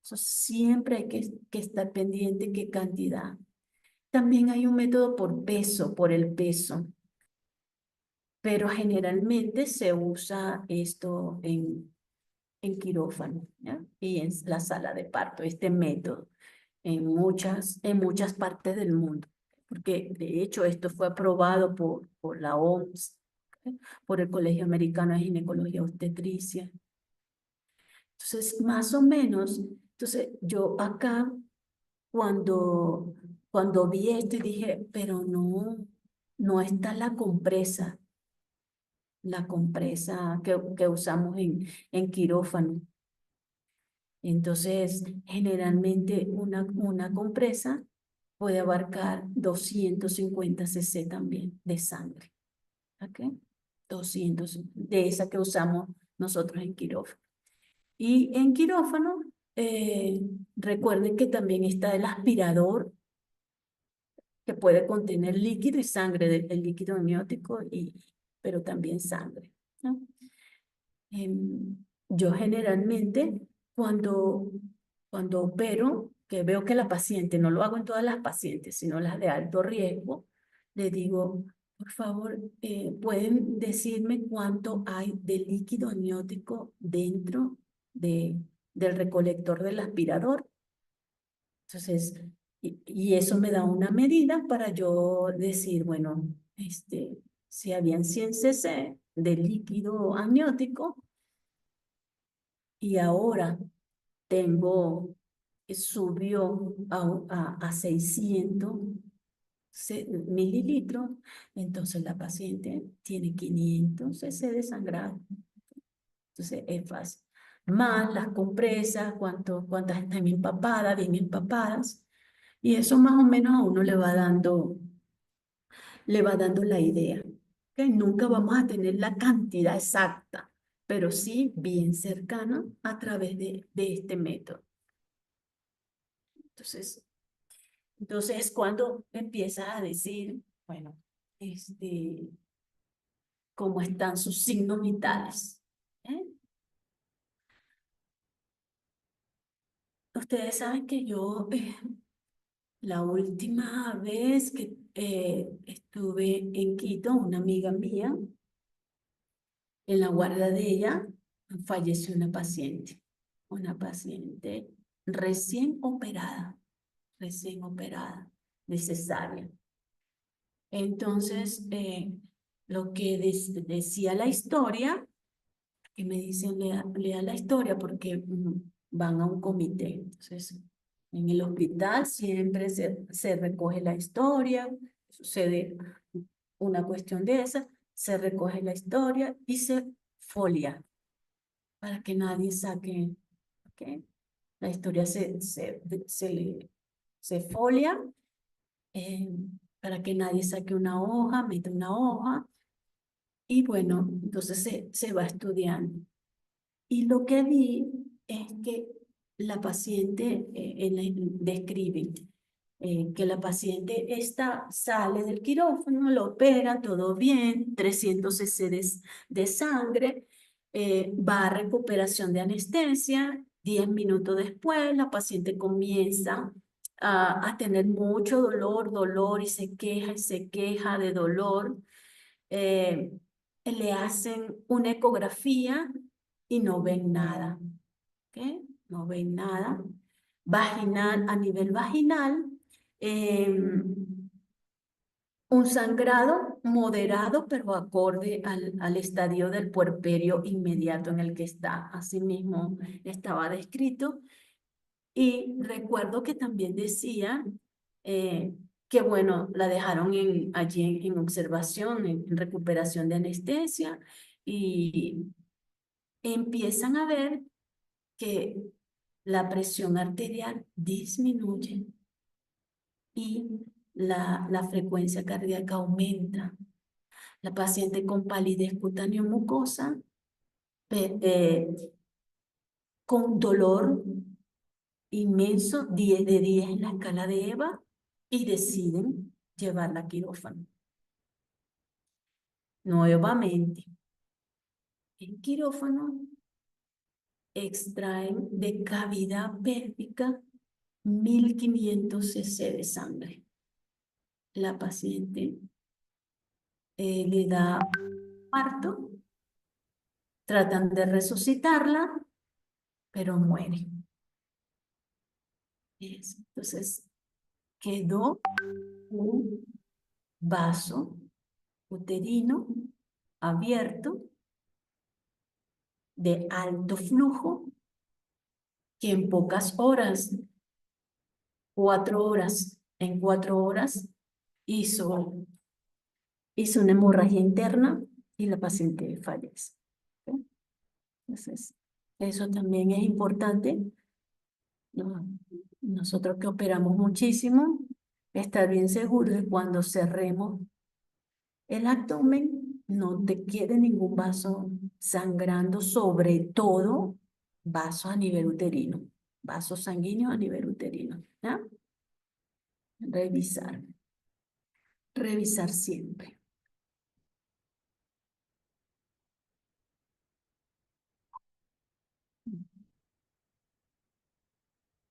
eso siempre hay que estar pendiente qué cantidad. También hay un método por peso, por el peso, pero generalmente se usa esto en quirófano, ¿ya? Y en la sala de parto, este método, en muchas partes del mundo, porque de hecho esto fue aprobado por la OMS, ¿ok? Por el Colegio Americano de Ginecología y Obstetricia. Entonces, más o menos, entonces yo acá cuando vi esto y dije, pero no está la compresa que usamos en quirófano. Entonces, generalmente una compresa puede abarcar 250 cc también de sangre. ¿Ok? 200 de esa que usamos nosotros en quirófano. Y en quirófano, recuerden que también está el aspirador que puede contener líquido y sangre, el líquido amniótico, pero también sangre, ¿no? Yo generalmente cuando opero, que veo que la paciente, no lo hago en todas las pacientes, sino las de alto riesgo, le digo, por favor, ¿pueden decirme cuánto hay de líquido amniótico dentro del recolector del aspirador? Entonces, y eso me da una medida para yo decir, bueno, si habían 100 cc de líquido amniótico y ahora subió a 600 mililitros, entonces la paciente tiene 500 cc de sangrado. Entonces es fácil. Más las compresas, cuántas están empapadas, bien empapadas. Y eso más o menos a uno le va dando la idea. ¿Ok? Nunca vamos a tener la cantidad exacta, pero sí bien cercana a través de este método. Entonces cuando empiezas a decir, bueno, cómo están sus signos vitales. ¿Eh? Ustedes saben que yo, la última vez que estuve en Quito, una amiga mía, en la guardia de ella, falleció una paciente recién operada, de cesárea. Entonces, lo que decía la historia, que me dicen, lea la historia porque van a un comité. Entonces, en el hospital siempre se recoge la historia, sucede una cuestión de esa, se recoge la historia y se folia para que nadie saque, ¿ok? La historia se folia eh, para que nadie saque una hoja, mete una hoja y bueno, entonces se va estudiando. Y lo que vi es que la paciente, describe que la paciente sale del quirófano, lo opera, todo bien, 300 cc de sangre, va a recuperación de anestesia, 10 minutos después la paciente comienza a tener mucho dolor y se queja de dolor. eh, Le hacen una ecografía y no ven nada, ¿ok? No ven nada. A nivel vaginal, un sangrado moderado, pero acorde al estadio del puerperio inmediato en el que está. Asimismo, estaba descrito. Y recuerdo que también decía, eh, que bueno, la dejaron allí en observación, en recuperación de anestesia, y empiezan a ver que la presión arterial disminuye y la frecuencia cardíaca aumenta. La paciente con palidez cutáneo mucosa, con dolor inmenso, 10 de 10 en la escala de EVA, y deciden llevarla a quirófano. Nuevamente, en quirófano extraen de cavidad pélvica 1500 cc de sangre. La paciente le da parto, tratan de resucitarla, pero muere. Entonces, quedó un vaso uterino abierto de alto flujo que en pocas horas, 4 horas, en 4 horas, hizo una hemorragia interna y la paciente fallece. ¿Ok? Entonces, eso también es importante. Nosotros que operamos muchísimo, estar bien seguros de cuando cerremos el abdomen, no te quede ningún vaso sangrando, sobre todo vasos a nivel uterino, vasos sanguíneos a nivel uterino. ¿Ya? Revisar, revisar siempre.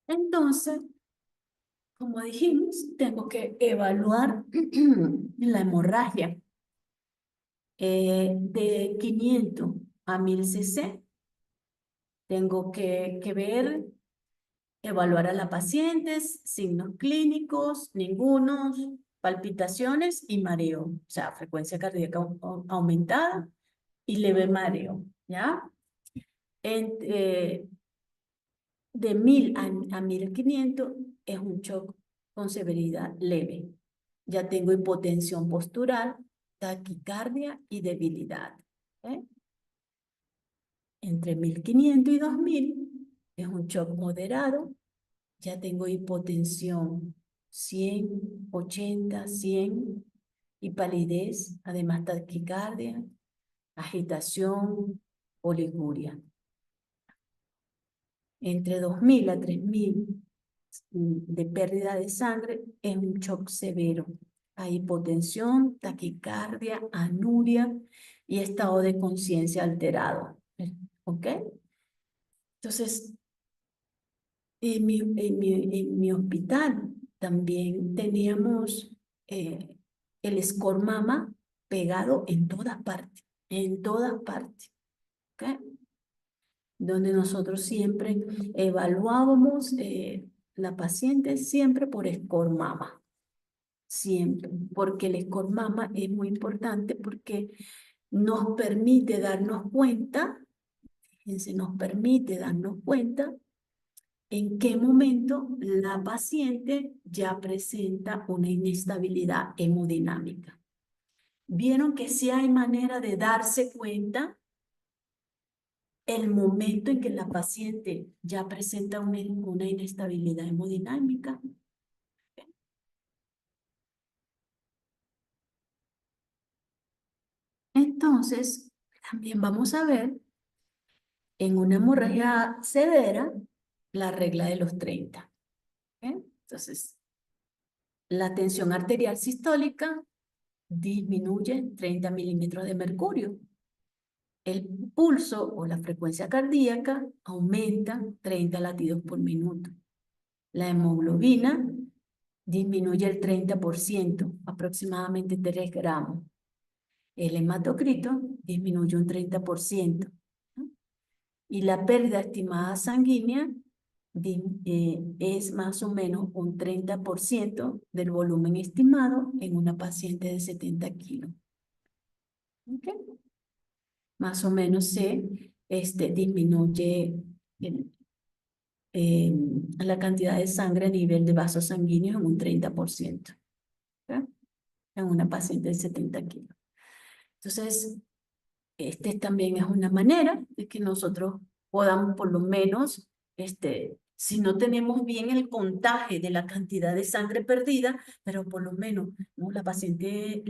Entonces, como dijimos, tengo que evaluar la hemorragia de 500 a 1000 cc. Tengo que ver, evaluar a la paciente, signos clínicos, ningunos, palpitaciones y mareo, o sea, frecuencia cardíaca aumentada y leve mareo, ¿ya? De 1000 a 1500 es un shock con severidad leve. Ya tengo hipotensión postural, taquicardia y debilidad. ¿Eh? Entre 1500 y 2000 es un shock moderado. Ya tengo hipotensión 100, 80, 100 y palidez, además taquicardia, agitación, oliguria. Entre 2000 a 3000 de pérdida de sangre es un shock severo. Hay hipotensión, taquicardia, anuria y estado de conciencia alterado. ¿Ok? Entonces, en mi hospital también teníamos el score mama pegado en todas partes, ¿ok? Donde nosotros siempre evaluábamos la paciente siempre por score mama, siempre, porque el score mama es muy importante porque nos permite darnos cuenta, fíjense, nos permite darnos cuenta en qué momento la paciente ya presenta una inestabilidad hemodinámica. Vieron que sí hay manera de darse cuenta el momento en que la paciente ya presenta una inestabilidad hemodinámica. Entonces, también vamos a ver en una hemorragia severa la regla de los 30. ¿Ok? Entonces, la tensión arterial sistólica disminuye 30 milímetros de mercurio. El pulso o la frecuencia cardíaca aumenta 30 latidos por minuto. La hemoglobina disminuye el 30%, aproximadamente 3 gramos. El hematocrito disminuye un 30%. ¿No? Y la pérdida estimada sanguínea es más o menos un 30% del volumen estimado en una paciente de 70 kilos. ¿Okay? Más o menos se disminuye la cantidad de sangre a nivel de vasos sanguíneos en un 30%. en una paciente de 70 kilos. Entonces, este también es una manera de que nosotros podamos por lo menos, si no tenemos bien el contaje de la cantidad de sangre perdida, pero por lo menos, ¿no? La paciente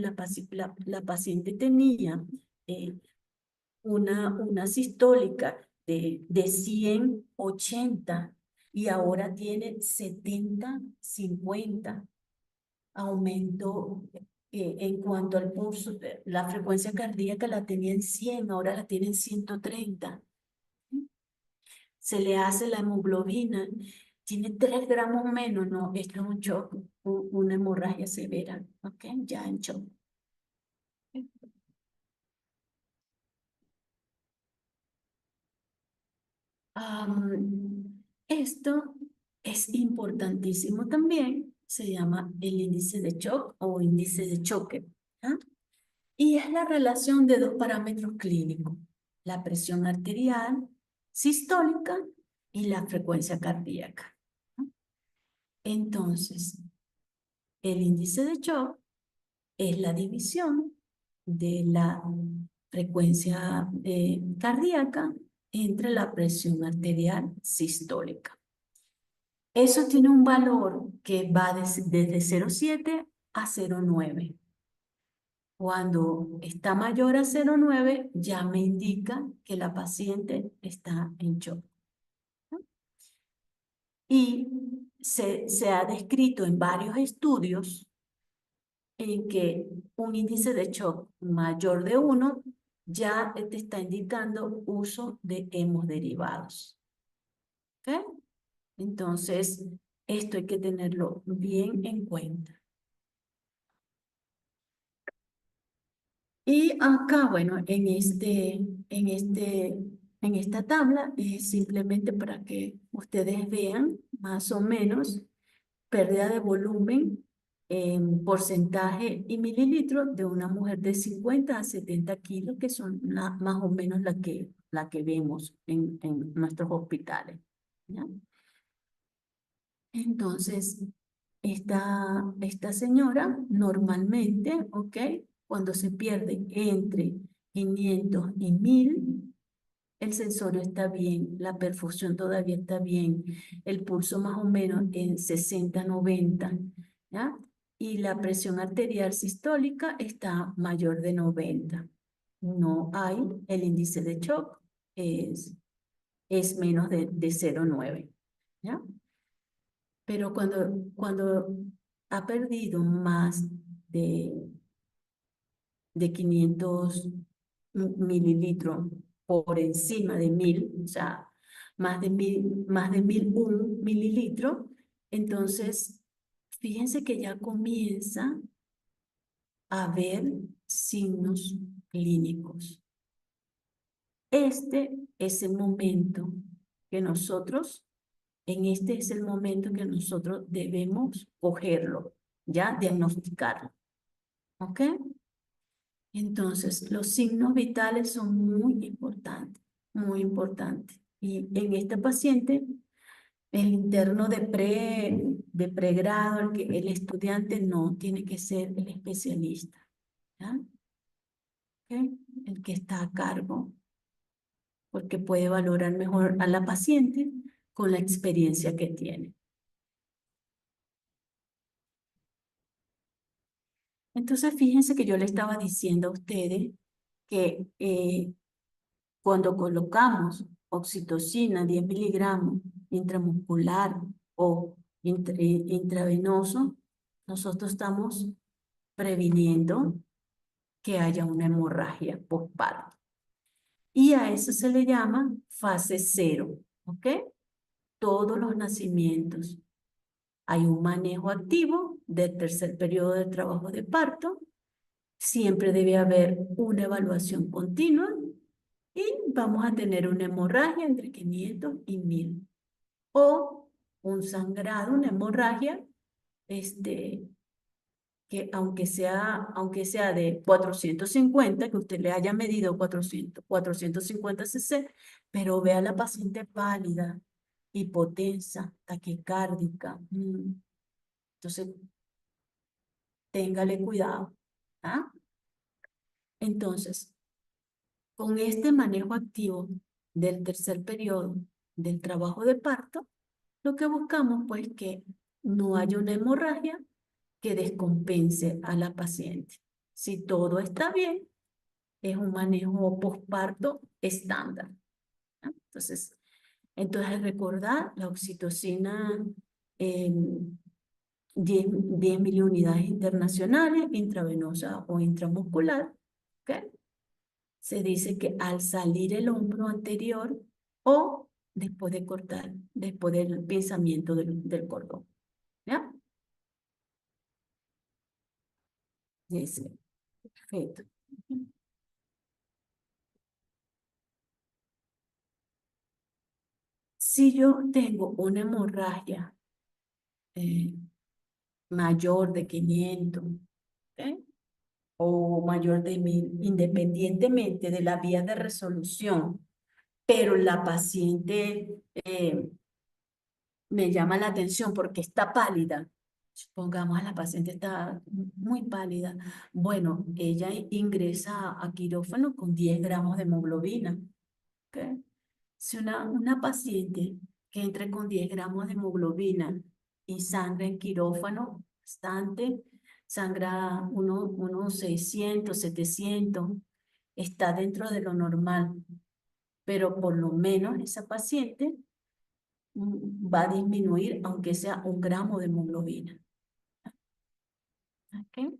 tenía eh, una sistólica de 180 y ahora tiene 70, 50. Aumento en cuanto al pulso, la frecuencia cardíaca la tenía en 100, ahora la tiene en 130. Se le hace la hemoglobina, tiene 3 gramos menos, no, esto es un shock, una hemorragia severa, ¿ok? Ya en shock. Esto es importantísimo también, se llama el índice de shock o índice de choque, ¿ah? Y es la relación de dos parámetros clínicos, la presión arterial sistólica y la frecuencia cardíaca, ¿no? Entonces, el índice de shock es la división de la frecuencia cardíaca entre la presión arterial sistólica. Eso tiene un valor que va desde 0,7 a 0,9. Cuando está mayor a 0,9, ya me indica que la paciente está en shock, ¿no? Y se ha descrito en varios estudios en que un índice de shock mayor de 1 ya te está indicando uso de hemoderivados. ¿Ok? Entonces, esto hay que tenerlo bien en cuenta. Y acá, bueno, en esta tabla es simplemente para que ustedes vean más o menos pérdida de volumen en porcentaje y mililitros de una mujer de 50 a 70 kilos, que son más o menos la que vemos en nuestros hospitales, ¿ya? Entonces, esta señora normalmente, ¿ok? Cuando se pierde entre 500 y 1000, el sensorio está bien, la perfusión todavía está bien, el pulso más o menos en 60, 90, ¿ya? Y la presión arterial sistólica está mayor de 90. No hay, el índice de shock es menos de 0,9, ¿ya? Pero cuando ha perdido más de, de 500 mililitros por encima de 1000, o sea, más de 1001 mililitros, entonces fíjense que ya comienza a haber signos clínicos. Este es el momento que nosotros este es el momento que nosotros debemos cogerlo, ya diagnosticarlo, ¿ok? Entonces, los signos vitales son muy importantes, muy importantes. Y en esta paciente, el interno de pregrado, el estudiante no tiene que ser el especialista, ¿ya? ¿Ok? El que está a cargo, porque puede valorar mejor a la paciente con la experiencia que tiene. Entonces, fíjense que yo le estaba diciendo a ustedes que cuando colocamos oxitocina 10 miligramos intramuscular o intravenoso, nosotros estamos previniendo que haya una hemorragia postparto. Y a eso se le llama fase 0, ¿ok? Todos los nacimientos. Hay un manejo activo del tercer periodo de trabajo de parto. Siempre debe haber una evaluación continua y vamos a tener una hemorragia entre 500 y 1000. O un sangrado, una hemorragia, que aunque sea de 450, que usted le haya medido 450 cc, pero vea a la paciente pálida, hipotensa, taquicárdica. Entonces, téngale cuidado. ¿Ah? Entonces, con este manejo activo del tercer periodo del trabajo de parto, lo que buscamos pues que no haya una hemorragia que descompense a la paciente. Si todo está bien, es un manejo posparto estándar, ¿no? Entonces recordar la oxitocina en 10 miliunidades internacionales, intravenosa o intramuscular, ¿ok? Se dice que al salir el hombro anterior o después de cortar, después del pinzamiento del cordón, ¿ya? Dice, perfecto. Si yo tengo una hemorragia eh, mayor de 500, ¿ok? O mayor de 1000, independientemente de la vía de resolución, pero la paciente me llama la atención porque está pálida. Supongamos la paciente está muy pálida. Bueno, ella ingresa a quirófano con 10 gramos de hemoglobina. ¿Ok? Si una paciente que entre con 10 gramos de hemoglobina y sangra en quirófano bastante, sangra unos 600, 700, está dentro de lo normal, pero por lo menos esa paciente va a disminuir aunque sea 1 gramo de hemoglobina. ¿Ok?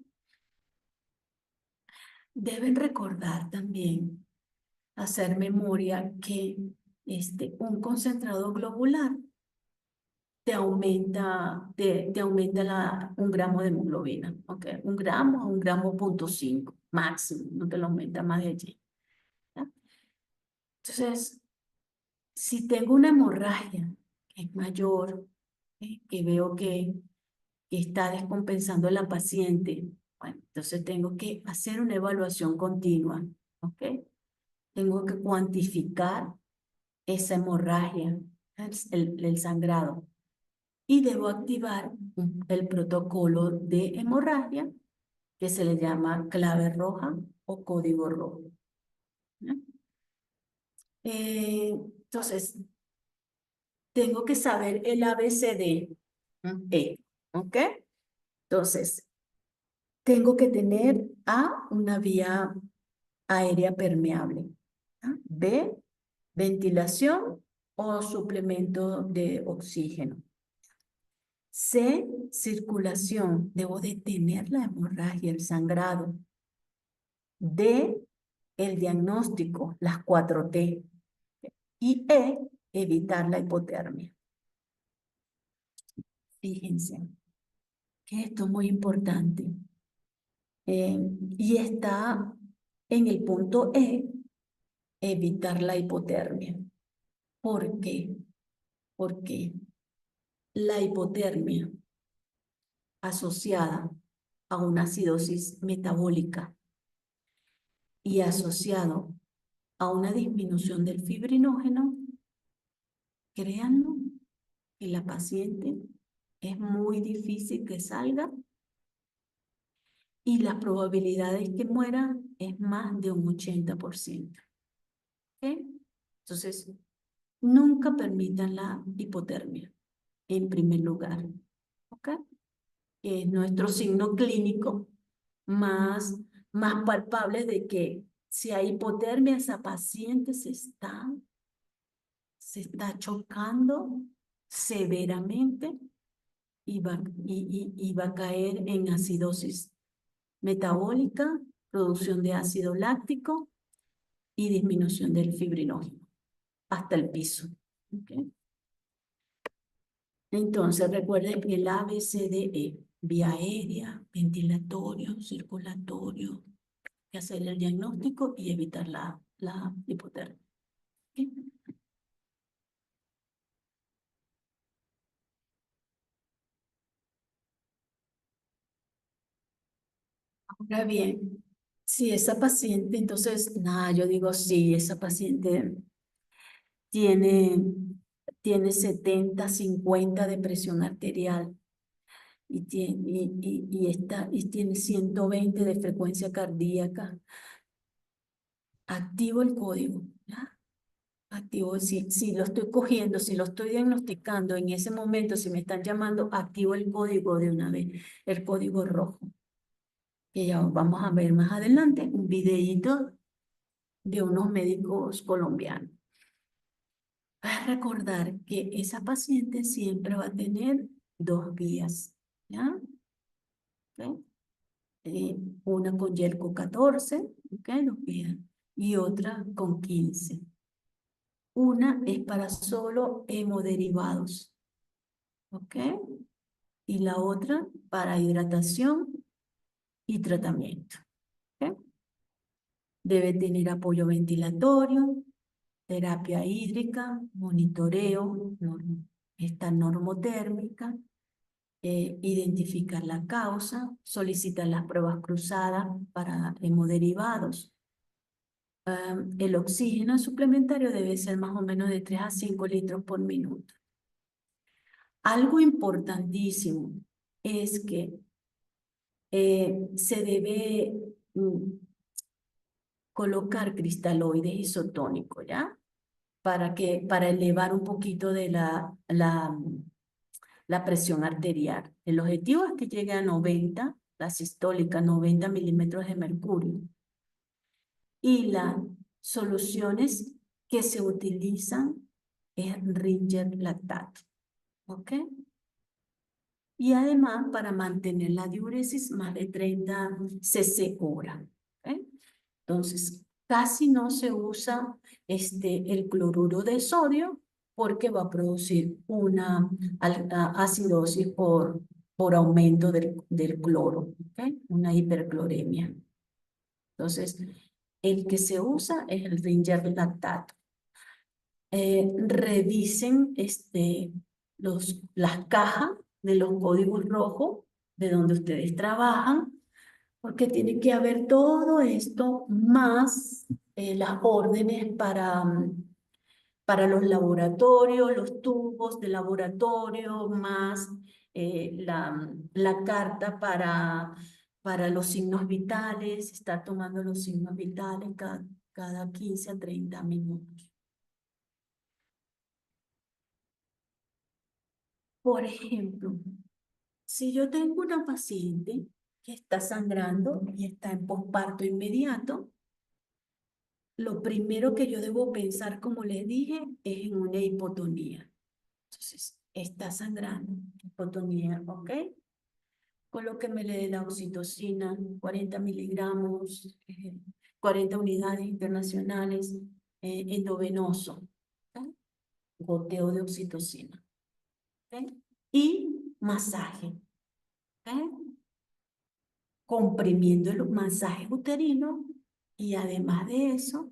Deben recordar también, hacer memoria que un concentrado globular te aumenta 1 gramo de hemoglobina, ¿ok? 1 gramo a 1,5 gramos máximo, no te lo aumenta más de allí, ¿ya? Entonces, si tengo una hemorragia que es mayor, que veo que está descompensando a la paciente, bueno, entonces tengo que hacer una evaluación continua, ¿ok? Tengo que cuantificar esa hemorragia, el sangrado, y debo activar el protocolo de hemorragia que se le llama clave roja o código rojo, ¿no? Entonces, tengo que saber el ABCD, ¿ok? Entonces, tengo que tener A, una vía aérea permeable, ¿ah? B, ventilación o suplemento de oxígeno. C, circulación. Debo detener la hemorragia, el sangrado. D, el diagnóstico, las 4T. Y E, evitar la hipotermia. Fíjense que esto es muy importante. Y está en el punto E, evitar la hipotermia. ¿Por qué? Porque la hipotermia asociada a una acidosis metabólica y asociado a una disminución del fibrinógeno, créanlo, que la paciente es muy difícil que salga y las probabilidades que muera es más de un 80%. ¿Ok? Entonces, nunca permitan la hipotermia en primer lugar. ¿Ok? Es nuestro signo clínico más palpable de que si hay hipotermia, esa paciente se está chocando severamente y va a caer en acidosis metabólica, producción de ácido láctico y disminución del fibrinógeno hasta el piso. ¿Okay? Entonces recuerden el ABCDE, vía aérea, ventilatorio, circulatorio, que hacer el diagnóstico y evitar la hipotermia. ¿Okay? Ahora bien, si esa paciente, entonces, nada, yo digo, sí, esa paciente tiene, tiene 70, 50 de presión arterial, y tiene 120 de frecuencia cardíaca. Activo el código, ¿ya? Activo, si lo estoy cogiendo, si lo estoy diagnosticando en ese momento, si me están llamando, activo el código de una vez, el código rojo. Que ya vamos a ver más adelante, un videíto de unos médicos colombianos. A recordar que esa paciente siempre va a tener 2 vías, ¿ya? ¿Ok? Una con Yelco 14, ¿ok? 2 vías, y otra con 15. Una es para solo hemoderivados, ¿ok? Y la otra para hidratación y tratamiento, ¿ok? Debe tener apoyo ventilatorio, terapia hídrica, monitoreo, esta normotérmica, identificar la causa, solicitar las pruebas cruzadas para hemoderivados. El oxígeno suplementario debe ser más o menos de 3 a 5 litros por minuto. Algo importantísimo es que se debe colocar cristaloides isotónicos, ¿ya? Para elevar un poquito de la presión arterial. El objetivo es que llegue a 90, la sistólica, 90 milímetros de mercurio. Y las soluciones que se utilizan es Ringer lactato, ¿ok? Y además para mantener la diuresis más de 30 cc hora, ¿ok? Entonces, casi no se usa el cloruro de sodio porque va a producir una acidosis por aumento del cloro, ¿ok? Una hipercloremia. Entonces, el que se usa es el Ringer lactato. Revisen las cajas de los códigos rojos de donde ustedes trabajan, porque tiene que haber todo esto más las órdenes para los laboratorios, los tubos de laboratorio, más la carta para los signos vitales, estar tomando los signos vitales cada 15 a 30 minutos. Por ejemplo, si yo tengo una paciente que está sangrando y está en posparto inmediato, lo primero que yo debo pensar, como les dije, es en una hipotonía. Entonces, está sangrando, hipotonía, ¿ok? Colóqueme la oxitocina, 40 miligramos, 40 unidades internacionales, endovenoso, ¿ok? Goteo de oxitocina, ¿ok? Y masaje, ¿ok? Comprimiendo el masaje uterino y además de eso,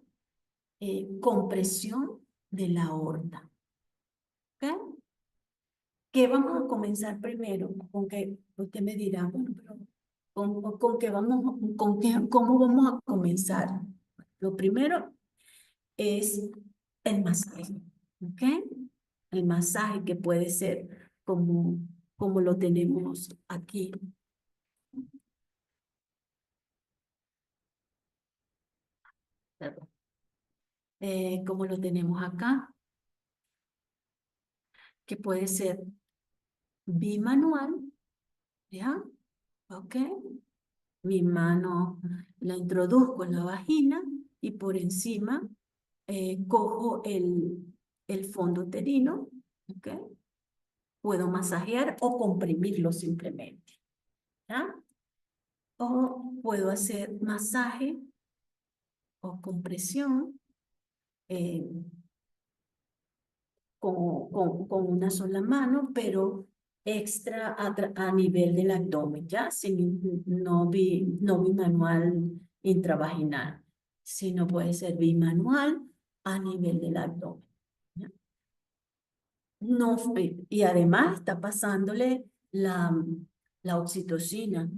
compresión de la aorta, ¿ok? ¿Qué vamos a comenzar primero? Con que usted me dirá, bueno, pero con qué vamos, cómo vamos a comenzar? Lo primero es el masaje, ¿ok? El masaje que puede ser como lo tenemos aquí. Perdón. Como lo tenemos acá, que puede ser bimanual, ¿ya? ¿Ok? Mi mano la introduzco en la vagina y por encima cojo el fondo uterino, ¿ok? Puedo masajear o comprimirlo simplemente, ¿ya? O puedo hacer masaje o compresión eh, con una sola mano, pero extra a nivel del abdomen, ¿ya? No bimanual intravaginal, sino puede ser bimanual a nivel del abdomen, ¿ya? No, y además está pasándole la oxitocina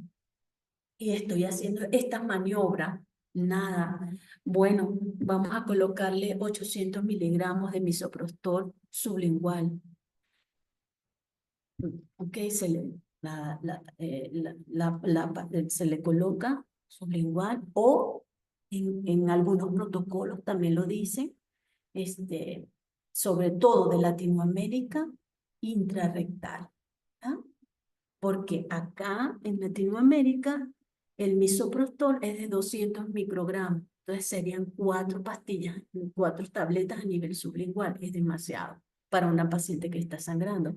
y estoy haciendo esta maniobra. Nada. Bueno, vamos a colocarle 800 miligramos de misoprostol sublingual. Ok, se le coloca sublingual o en algunos protocolos también lo dicen, sobre todo de Latinoamérica, intrarrectal. ¿Ah? Porque acá en Latinoamérica el misoprostol es de 200 microgramos. Entonces serían 4 pastillas, 4 tabletas a nivel sublingual. Es demasiado para una paciente que está sangrando.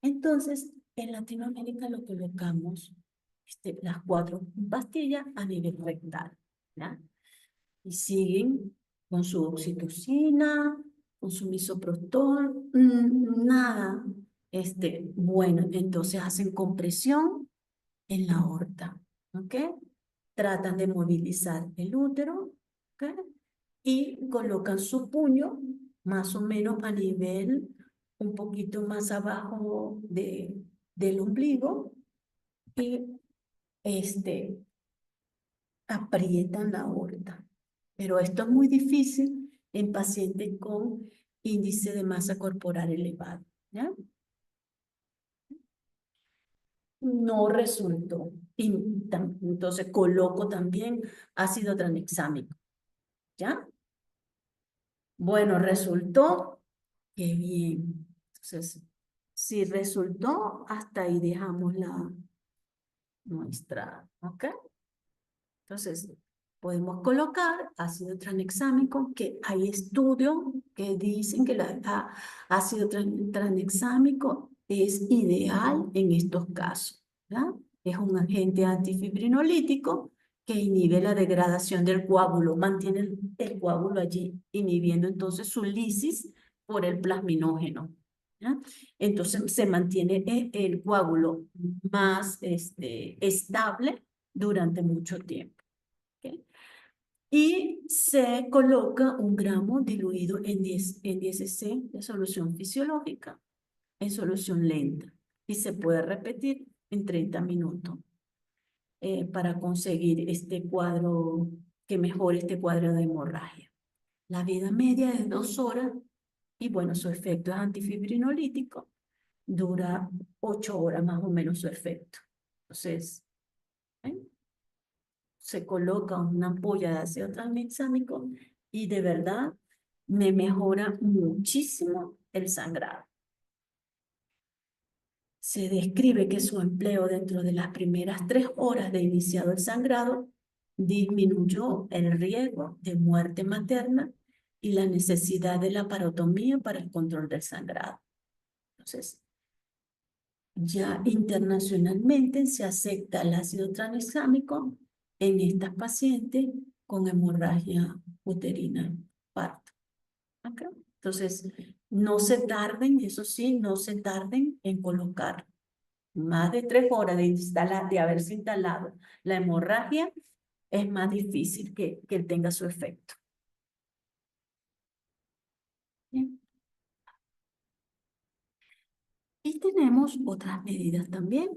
Entonces, en Latinoamérica lo colocamos las 4 pastillas a nivel rectal. ¿Ya? Y siguen con su oxitocina, con su misoprostol, nada. Bueno, entonces hacen compresión en la aorta, ¿ok? Tratan de movilizar el útero, ¿ok? Y colocan su puño más o menos a nivel un poquito más abajo del ombligo y aprietan la aorta. Pero esto es muy difícil en pacientes con índice de masa corporal elevado, ¿ya? No resultó. Y entonces coloco también ácido tranexámico, ¿ya? Bueno, resultó, qué bien. Entonces, si resultó, hasta ahí dejamos la muestra, ¿ok? Entonces, podemos colocar ácido tranexámico, que hay estudios que dicen que el ácido tranexámico es ideal en estos casos, ¿ya? Es un agente antifibrinolítico que inhibe la degradación del coágulo, mantiene el coágulo allí, inhibiendo entonces su lisis por el plasminógeno, ¿ya? Entonces se mantiene el coágulo más estable durante mucho tiempo. ¿Ok? Y se coloca 1 gramo diluido en 10 cc de solución fisiológica en solución lenta y se puede repetir en 30 minutos para conseguir este cuadro, que mejore este cuadro de hemorragia. La vida media es 2 horas y bueno, su efecto es antifibrinolítico, dura 8 horas más o menos su efecto. Entonces, ¿eh? Se coloca una ampolla de ácido tranexámico y de verdad me mejora muchísimo el sangrado. Se describe que su empleo dentro de las primeras 3 horas de iniciado el sangrado disminuyó el riesgo de muerte materna y la necesidad de la parotomía para el control del sangrado. Entonces, ya internacionalmente se acepta el ácido tranexámico en estas pacientes con hemorragia uterina parto. ¿Ok? Entonces, no se tarden, eso sí, no se tarden en colocar más de 3 horas de haberse instalado la hemorragia, es más difícil que tenga su efecto. Bien. Y tenemos otras medidas también.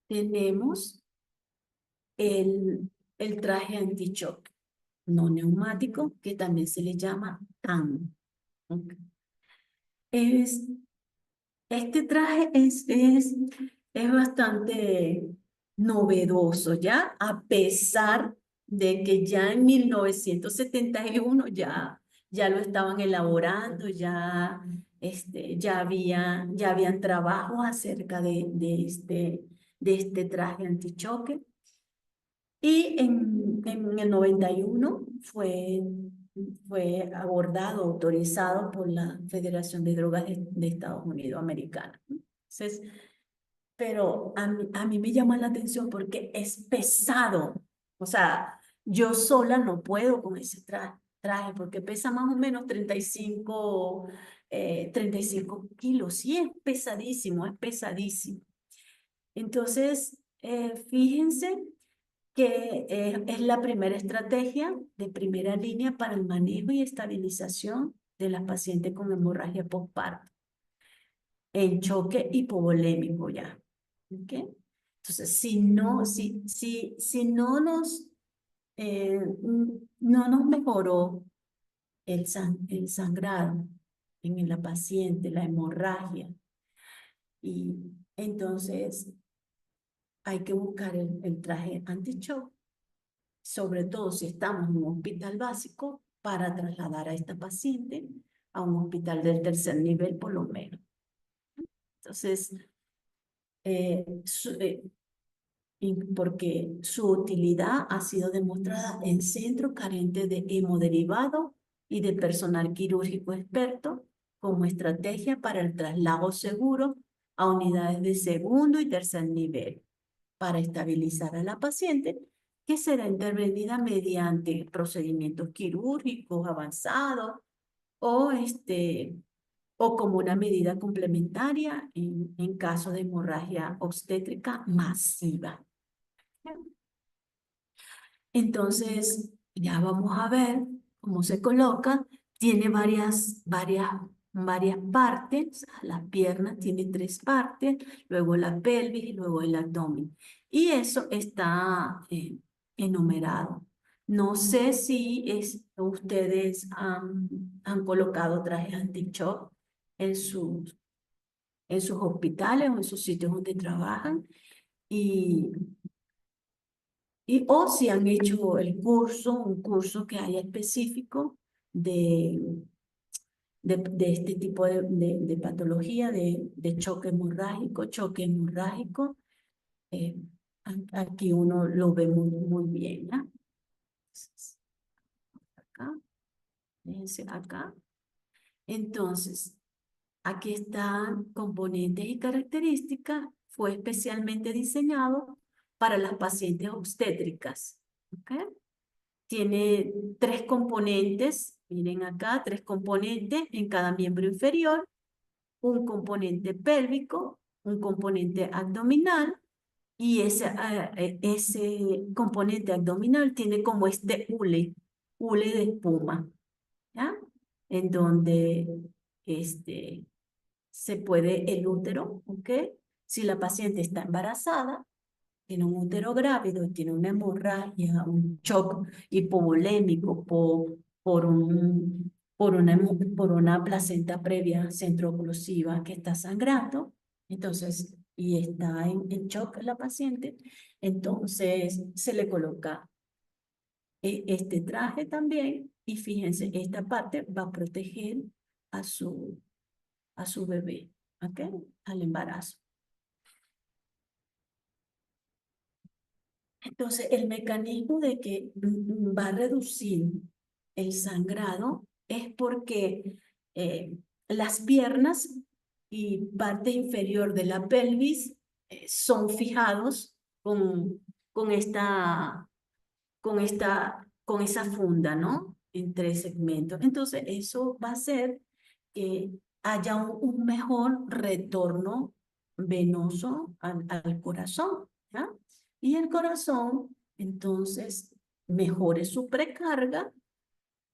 Tenemos el traje anti-shock no neumático, que también se le llama TAN. ¿Ok? Es, este traje es bastante novedoso, ¿ya? A pesar de que ya en 1971 ya lo estaban elaborando, ya habían trabajos acerca de este traje antichoque. Y en el 91 fue abordado, autorizado por la Federación de Drogas de Estados Unidos Americana. Entonces, pero a mí me llama la atención porque es pesado. O sea, yo sola no puedo con ese traje porque pesa más o menos 35 kilos. Sí, es pesadísimo, es pesadísimo. Entonces, fíjense que es la primera estrategia de primera línea para el manejo y estabilización de las pacientes con hemorragia postparto en choque hipovolémico ya. ¿Ok? Entonces, si no no nos mejoró el sangrado, en la paciente, la hemorragia. Y entonces hay que buscar el traje anti-shock, sobre todo si estamos en un hospital básico, para trasladar a esta paciente a un hospital del tercer nivel por lo menos. Entonces, porque su utilidad ha sido demostrada en centros carentes de hemoderivados y de personal quirúrgico experto como estrategia para el traslado seguro a unidades de segundo y tercer nivel para estabilizar a la paciente, que será intervenida mediante procedimientos quirúrgicos avanzados o, o como una medida complementaria en caso de hemorragia obstétrica masiva. Entonces, ya vamos a ver cómo se coloca. Tiene varias partes. Las piernas tiene 3 partes, luego la pelvis y luego el abdomen. Y eso está enumerado. No sé si ustedes han colocado trajes anti-shock en sus hospitales o en sus sitios donde trabajan. O si han hecho un curso que haya específico de este tipo de patología, de choque hemorrágico. eh, Aquí uno lo ve muy bien, ¿ya? Entonces, acá, fíjense acá. Entonces, aquí están componentes y características. Fue especialmente diseñado para las pacientes obstétricas. ¿Ok? Tiene 3 componentes, miren acá, 3 componentes en cada miembro inferior, un componente pélvico, un componente abdominal, y ese componente abdominal tiene como este hule de espuma, ¿ya? En donde se puede el útero, ¿ok? Si la paciente está embarazada, tiene un útero grávido, tiene una hemorragia, un shock hipovolémico por una placenta previa centrooclusiva que está sangrando, entonces, y está en shock la paciente, entonces se le coloca este traje también, y fíjense, esta parte va a proteger a su bebé, ¿ok? Al embarazo. Entonces, el mecanismo de que va a reducir el sangrado es porque las piernas y parte inferior de la pelvis son fijados con esta, con esa funda, ¿no? En 3 segmentos. Entonces, eso va a hacer que haya un mejor retorno venoso al corazón, ¿ya? Y el corazón, entonces, mejore su precarga.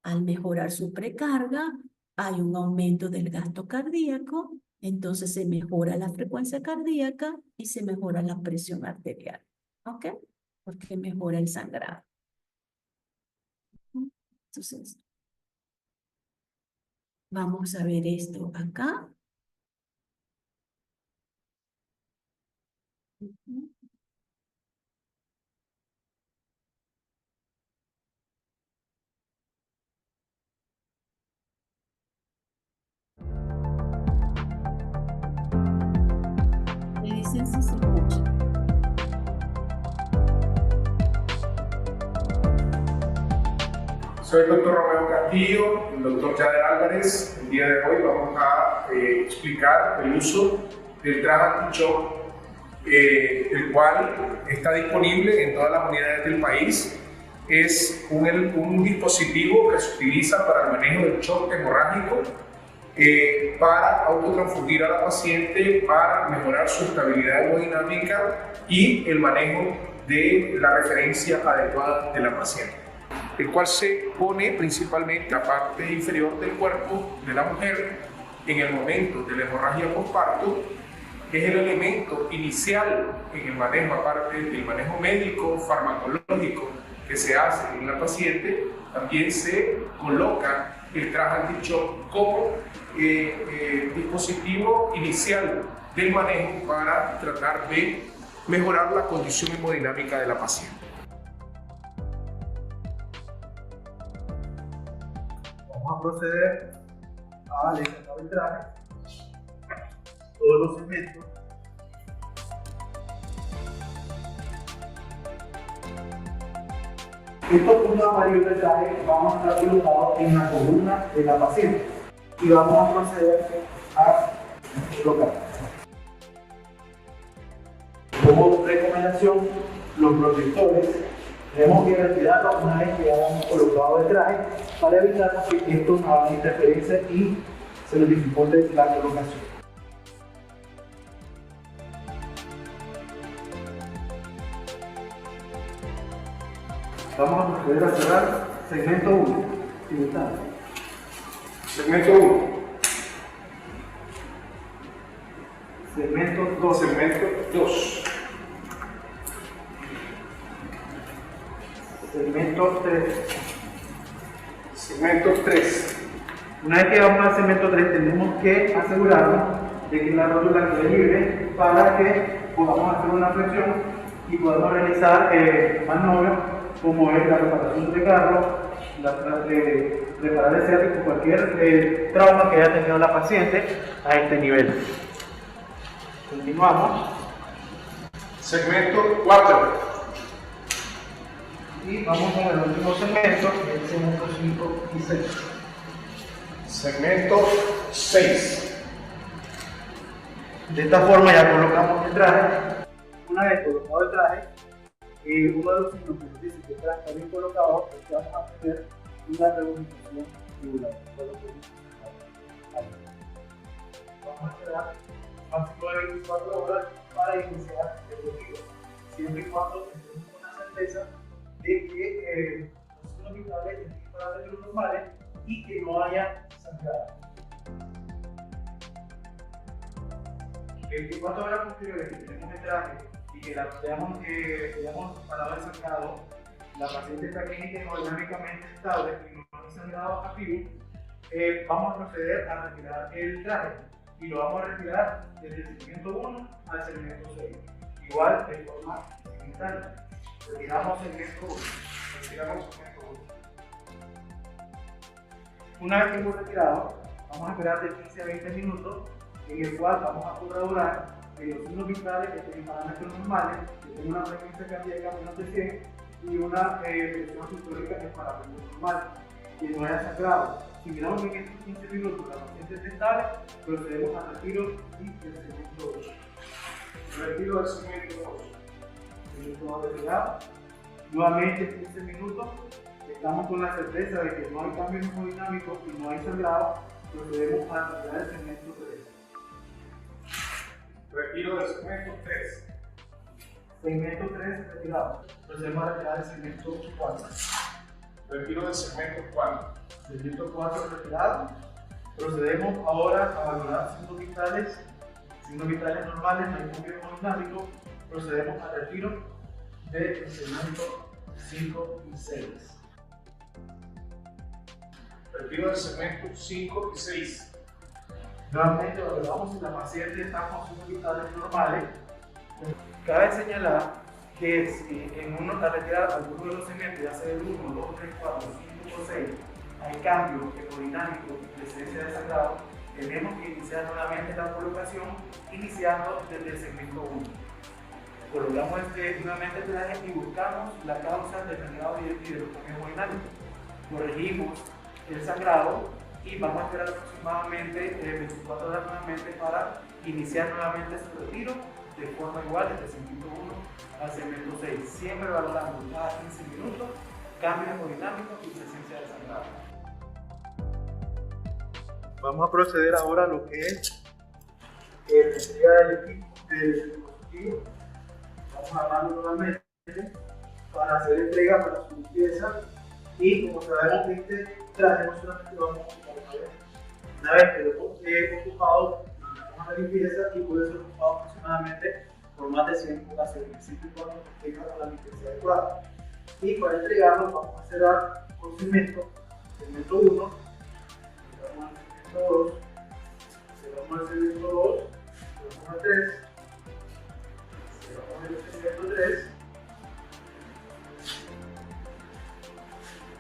Al mejorar su precarga, hay un aumento del gasto cardíaco, entonces se mejora la frecuencia cardíaca y se mejora la presión arterial, ¿ok? Porque mejora el sangrado. Entonces, vamos a ver esto acá. Me dicen si se escucha. Soy el doctor Romeo Castillo, el doctor Yader Álvarez. El día de hoy vamos a explicar el uso del traje anti-shock, el cual está disponible en todas las unidades del país. Es un dispositivo que se utiliza para el manejo del shock hemorrágico, para autotransfundir a la paciente, para mejorar su estabilidad hemodinámica y el manejo de la referencia adecuada de la paciente, el cual se pone principalmente en la parte inferior del cuerpo de la mujer en el momento de la hemorragia postparto. Es el elemento inicial en el manejo, aparte del manejo médico, farmacológico que se hace en la paciente. También se coloca el traje anti-shock como dispositivo inicial del manejo para tratar de mejorar la condición hemodinámica de la paciente. Vamos a proceder a desatar el traje, todos los segmentos. Estos puntos amarillos del traje vamos a estar colocados en la columna de la paciente y vamos a proceder a colocar. Como recomendación, los protectores tenemos que retirarlos una vez que ya hemos colocado el traje para evitar que estos hagan interferencia y se nos dificulte la colocación. Vamos a proceder a cerrar segmento 1. Segmento 1. Segmento 2. Segmento 2. Segmento 3. Segmento 3. Una vez que vamos al segmento 3, tenemos que asegurarnos de que la rótula quede libre para que podamos hacer una flexión y podamos realizar maniobras como es la reparación de carro, reparar el ciático, cualquier trauma que haya tenido la paciente a este nivel. Continuamos. Segmento 4. Y vamos con el último segmento, que es el segmento 5 y 6. Segmento 6. De esta forma ya colocamos el traje. Una vez colocado el traje, uno de los signos que nos dice que el traje está bien colocado es que vamos a tener una regurgitación tubular. Vamos a esperar máximo de 24 horas para iniciar el retiro, siempre y cuando tengamos una certeza de que los signos vitales estén para los normales y que no haya sangrado. 24 horas posteriores que tenemos el traje y que hayamos parado el sangrado, la paciente está clínica y hemodinámicamente estable y no hay sangrado activo, vamos a proceder a retirar el traje y lo vamos a retirar desde el segmento 1 al segmento 6. Igual de forma simultánea. Retiramos segmento 1. Retiramos segmento 1. Una vez que hemos retirado, vamos a esperar de 15 a 20 minutos, en el cual vamos a corroborar que los signos vitales estén en parámetros normales, que tengan una frecuencia cardíaca menos de 100 y una presión sistólica en parámetros normales, que no haya sangrado. Si miramos en estos 15 minutos la paciente está estable, procedemos al retiro y el segmento 2. Retiro del segmento 2. Segmento retirado. Nuevamente 15 minutos. Estamos con la certeza de que no hay cambios hemodinámicos y no hay sangrado, procedemos a retirar el segmento 3. Retiro del segmento 3. Segmento 3 retirado. Procedemos a retirar el segmento 4. Retiro del segmento 4. Segmento 4 retirado. Procedemos ahora a valorar signos vitales normales, no hay cambio hemodinámico. Procedemos al retiro del segmento 5 y 6. Retiro del segmento 5 y 6. Nuevamente valoramos si la paciente está con signos vitales normales. Cabe señalar que si en uno al retirar alguno de los segmentos, ya sea el 1, 2, 3, 4, 5 o 6, hay cambios hemodinámicos y presencia de sangrado, tenemos que iniciar nuevamente la colocación, iniciando desde el segmento 1. Colocamos nuevamente el traje y buscamos la causa del sangrado y del cambio hemodinámico. Corregimos el sangrado y vamos a esperar aproximadamente 24 horas nuevamente para iniciar nuevamente su retiro de forma igual desde el segmento 1 al segmento 6, siempre valorando cada 15 minutos cambios hemodinámicos y presencia de sangrado. Vamos a proceder ahora a lo que es la entrega del equipo del dispositivo. Vamos a armarlo nuevamente para hacer entrega para su limpieza y como sabemos que este traje no solamente lo vamos a ocupar una vez. Una vez que lo hemos ocupado, mandamos a la limpieza y puede ser ocupado aproximadamente por más de 100 ocasiones, siempre y cuando tenga la limpieza adecuada. Y para entregarlo vamos a cerrar con segmento 1, 2, vamos al segmento 2, vamos a 3, vamos al segmento 3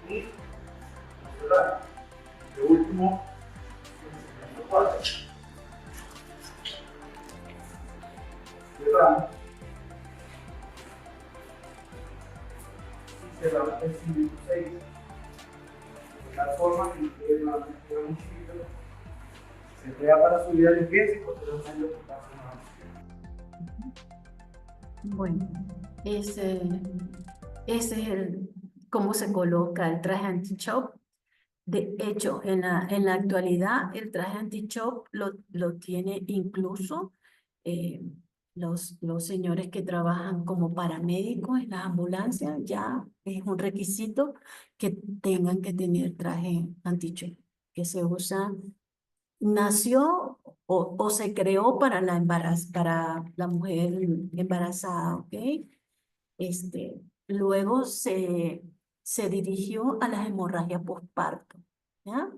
y cerrar. De último, el segmento 4. Cerramos. Y cerramos el segmento 6. De tal forma que ustedes van a meter un chiquito, se pega para subir al pie y posteriormente pasa más. Bueno, ese es cómo se coloca el traje anti-shock. De hecho, en la actualidad, el traje anti-shock lo tiene incluso los señores que trabajan como paramédicos en las ambulancias. Ya es un requisito que tengan que tener traje anti-shock, que se usa, nació o se creó para para la mujer embarazada, ¿ok? Luego se dirigió a las hemorragias postparto, ¿ya?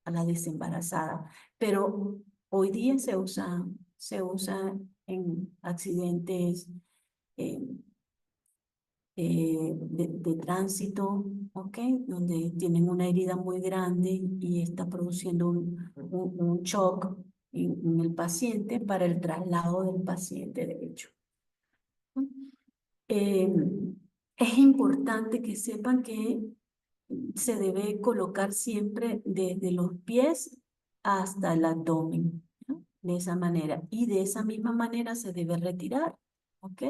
A la desembarazada. Pero hoy día se usa en accidentes de tránsito, ¿ok? Donde tienen una herida muy grande y está produciendo un shock en el paciente para el traslado del paciente, de hecho. Eh, es importante que sepan que se debe colocar siempre desde los pies hasta el abdomen, ¿no? De esa manera. Y de esa misma manera se debe retirar, ¿ok?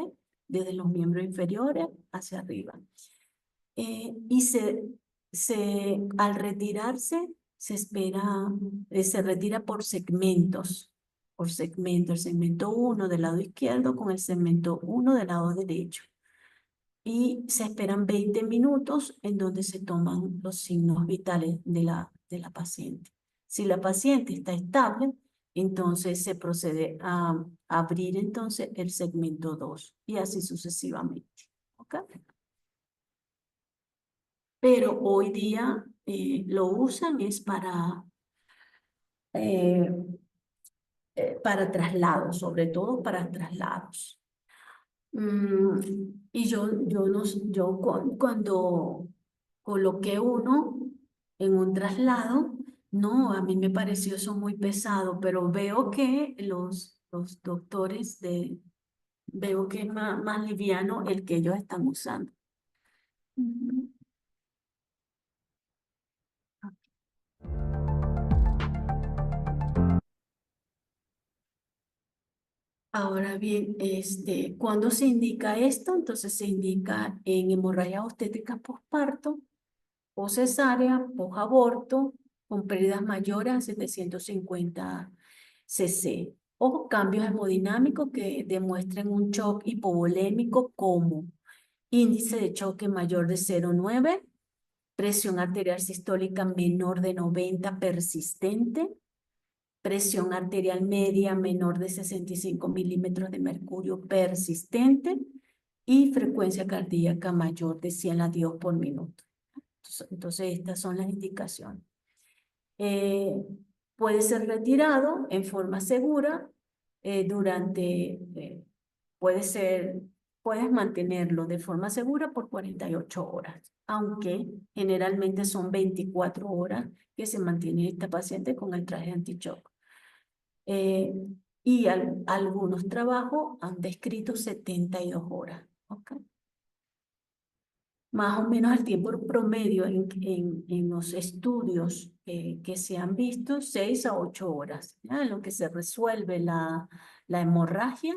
Desde los miembros inferiores hacia arriba. Y al retirarse, se retira por segmentos. Por segmento, el segmento 1 del lado izquierdo con el segmento 1 del lado derecho. Y se esperan 20 minutos en donde se toman los signos vitales de la paciente. Si la paciente está estable, entonces se procede a abrir entonces el segmento 2 y así sucesivamente. ¿Ok? Pero hoy día lo usan es eh, para traslados, sobre todo para traslados. Y cuando coloqué uno en un traslado, no, a mí me pareció eso muy pesado, pero veo que los doctores veo que es más liviano el que ellos están usando. Ujú. Ahora bien, ¿cuándo se indica esto? Entonces se indica en hemorragia obstétrica posparto, o cesárea, posaborto, con pérdidas mayores a 750 cc, o cambios hemodinámicos que demuestren un shock hipovolémico como índice de choque mayor de 0,9, presión arterial sistólica menor de 90 persistente, presión arterial media menor de 65 milímetros de mercurio persistente y frecuencia cardíaca mayor de 100 latidos por minuto. Entonces, estas son las indicaciones. Puede ser retirado en forma segura puedes mantenerlo de forma segura por 48 horas, aunque generalmente son 24 horas que se mantiene esta paciente con el traje anti-shock. Y algunos trabajos han descrito 72 horas. ¿Okay? Más o menos el tiempo promedio en los estudios que se han visto, 6 a 8 horas, ¿ya? En lo que se resuelve la hemorragia,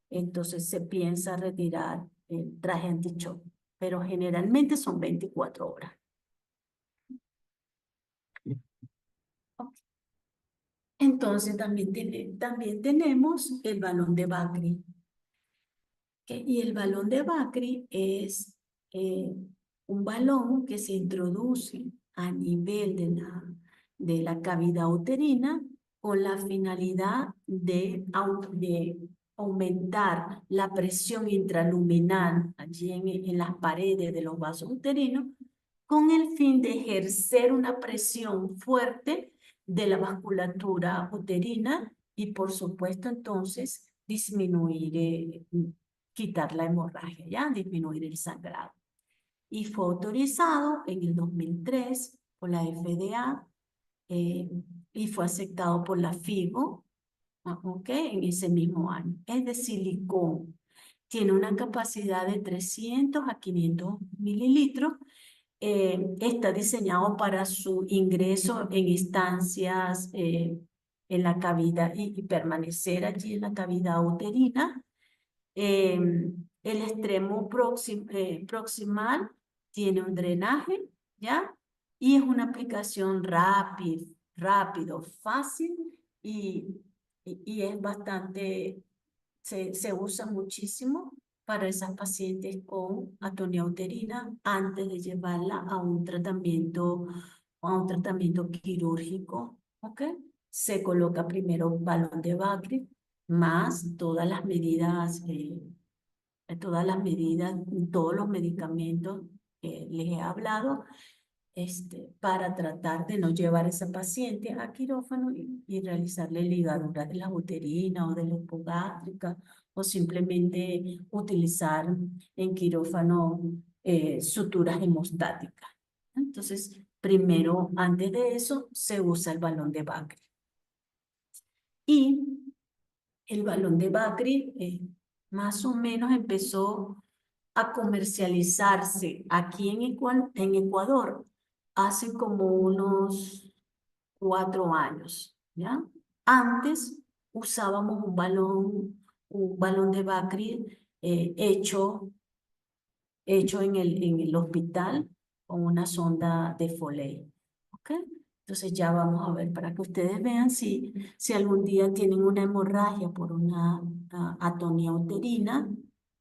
entonces se piensa retirar el traje anti-shock, pero generalmente son 24 horas. Entonces también tenemos el balón de Bakri. Y el balón de Bakri es un balón que se introduce a nivel de la cavidad uterina con la finalidad de aumentar la presión intraluminal allí en las paredes de los vasos uterinos con el fin de ejercer una presión fuerte de la vasculatura uterina y por supuesto entonces disminuir, quitar la hemorragia, ¿ya? Disminuir el sangrado. Y fue autorizado en el 2003 por la FDA y fue aceptado por la FIGO, ¿ok? En ese mismo año. Es de silicón. Tiene una capacidad de 300 a 500 mililitros. Está diseñado para su ingreso en estancias en la cavidad y permanecer allí en la cavidad uterina. El extremo proximal tiene un drenaje, ¿ya? Y es una aplicación rápido, fácil y es bastante, se usa muchísimo para esas pacientes con atonía uterina antes de llevarla a un tratamiento quirúrgico, ¿ok? Se coloca primero un balón de Bacri más todos los medicamentos que les he hablado, para tratar de no llevar a esa paciente a quirófano y realizarle ligadura de la uterina o de la hipogástrica, o simplemente utilizar en quirófano suturas hemostáticas. Entonces, primero, antes de eso, se usa el balón de Bacri. Y el balón de Bacri más o menos empezó a comercializarse aquí en Ecuador hace como unos 4 años, ¿ya? Antes usábamos un balón de Bacri hecho en el hospital con una sonda de Foley, ¿ok? Entonces ya vamos a ver para que ustedes vean si algún día tienen una hemorragia por una atonía uterina,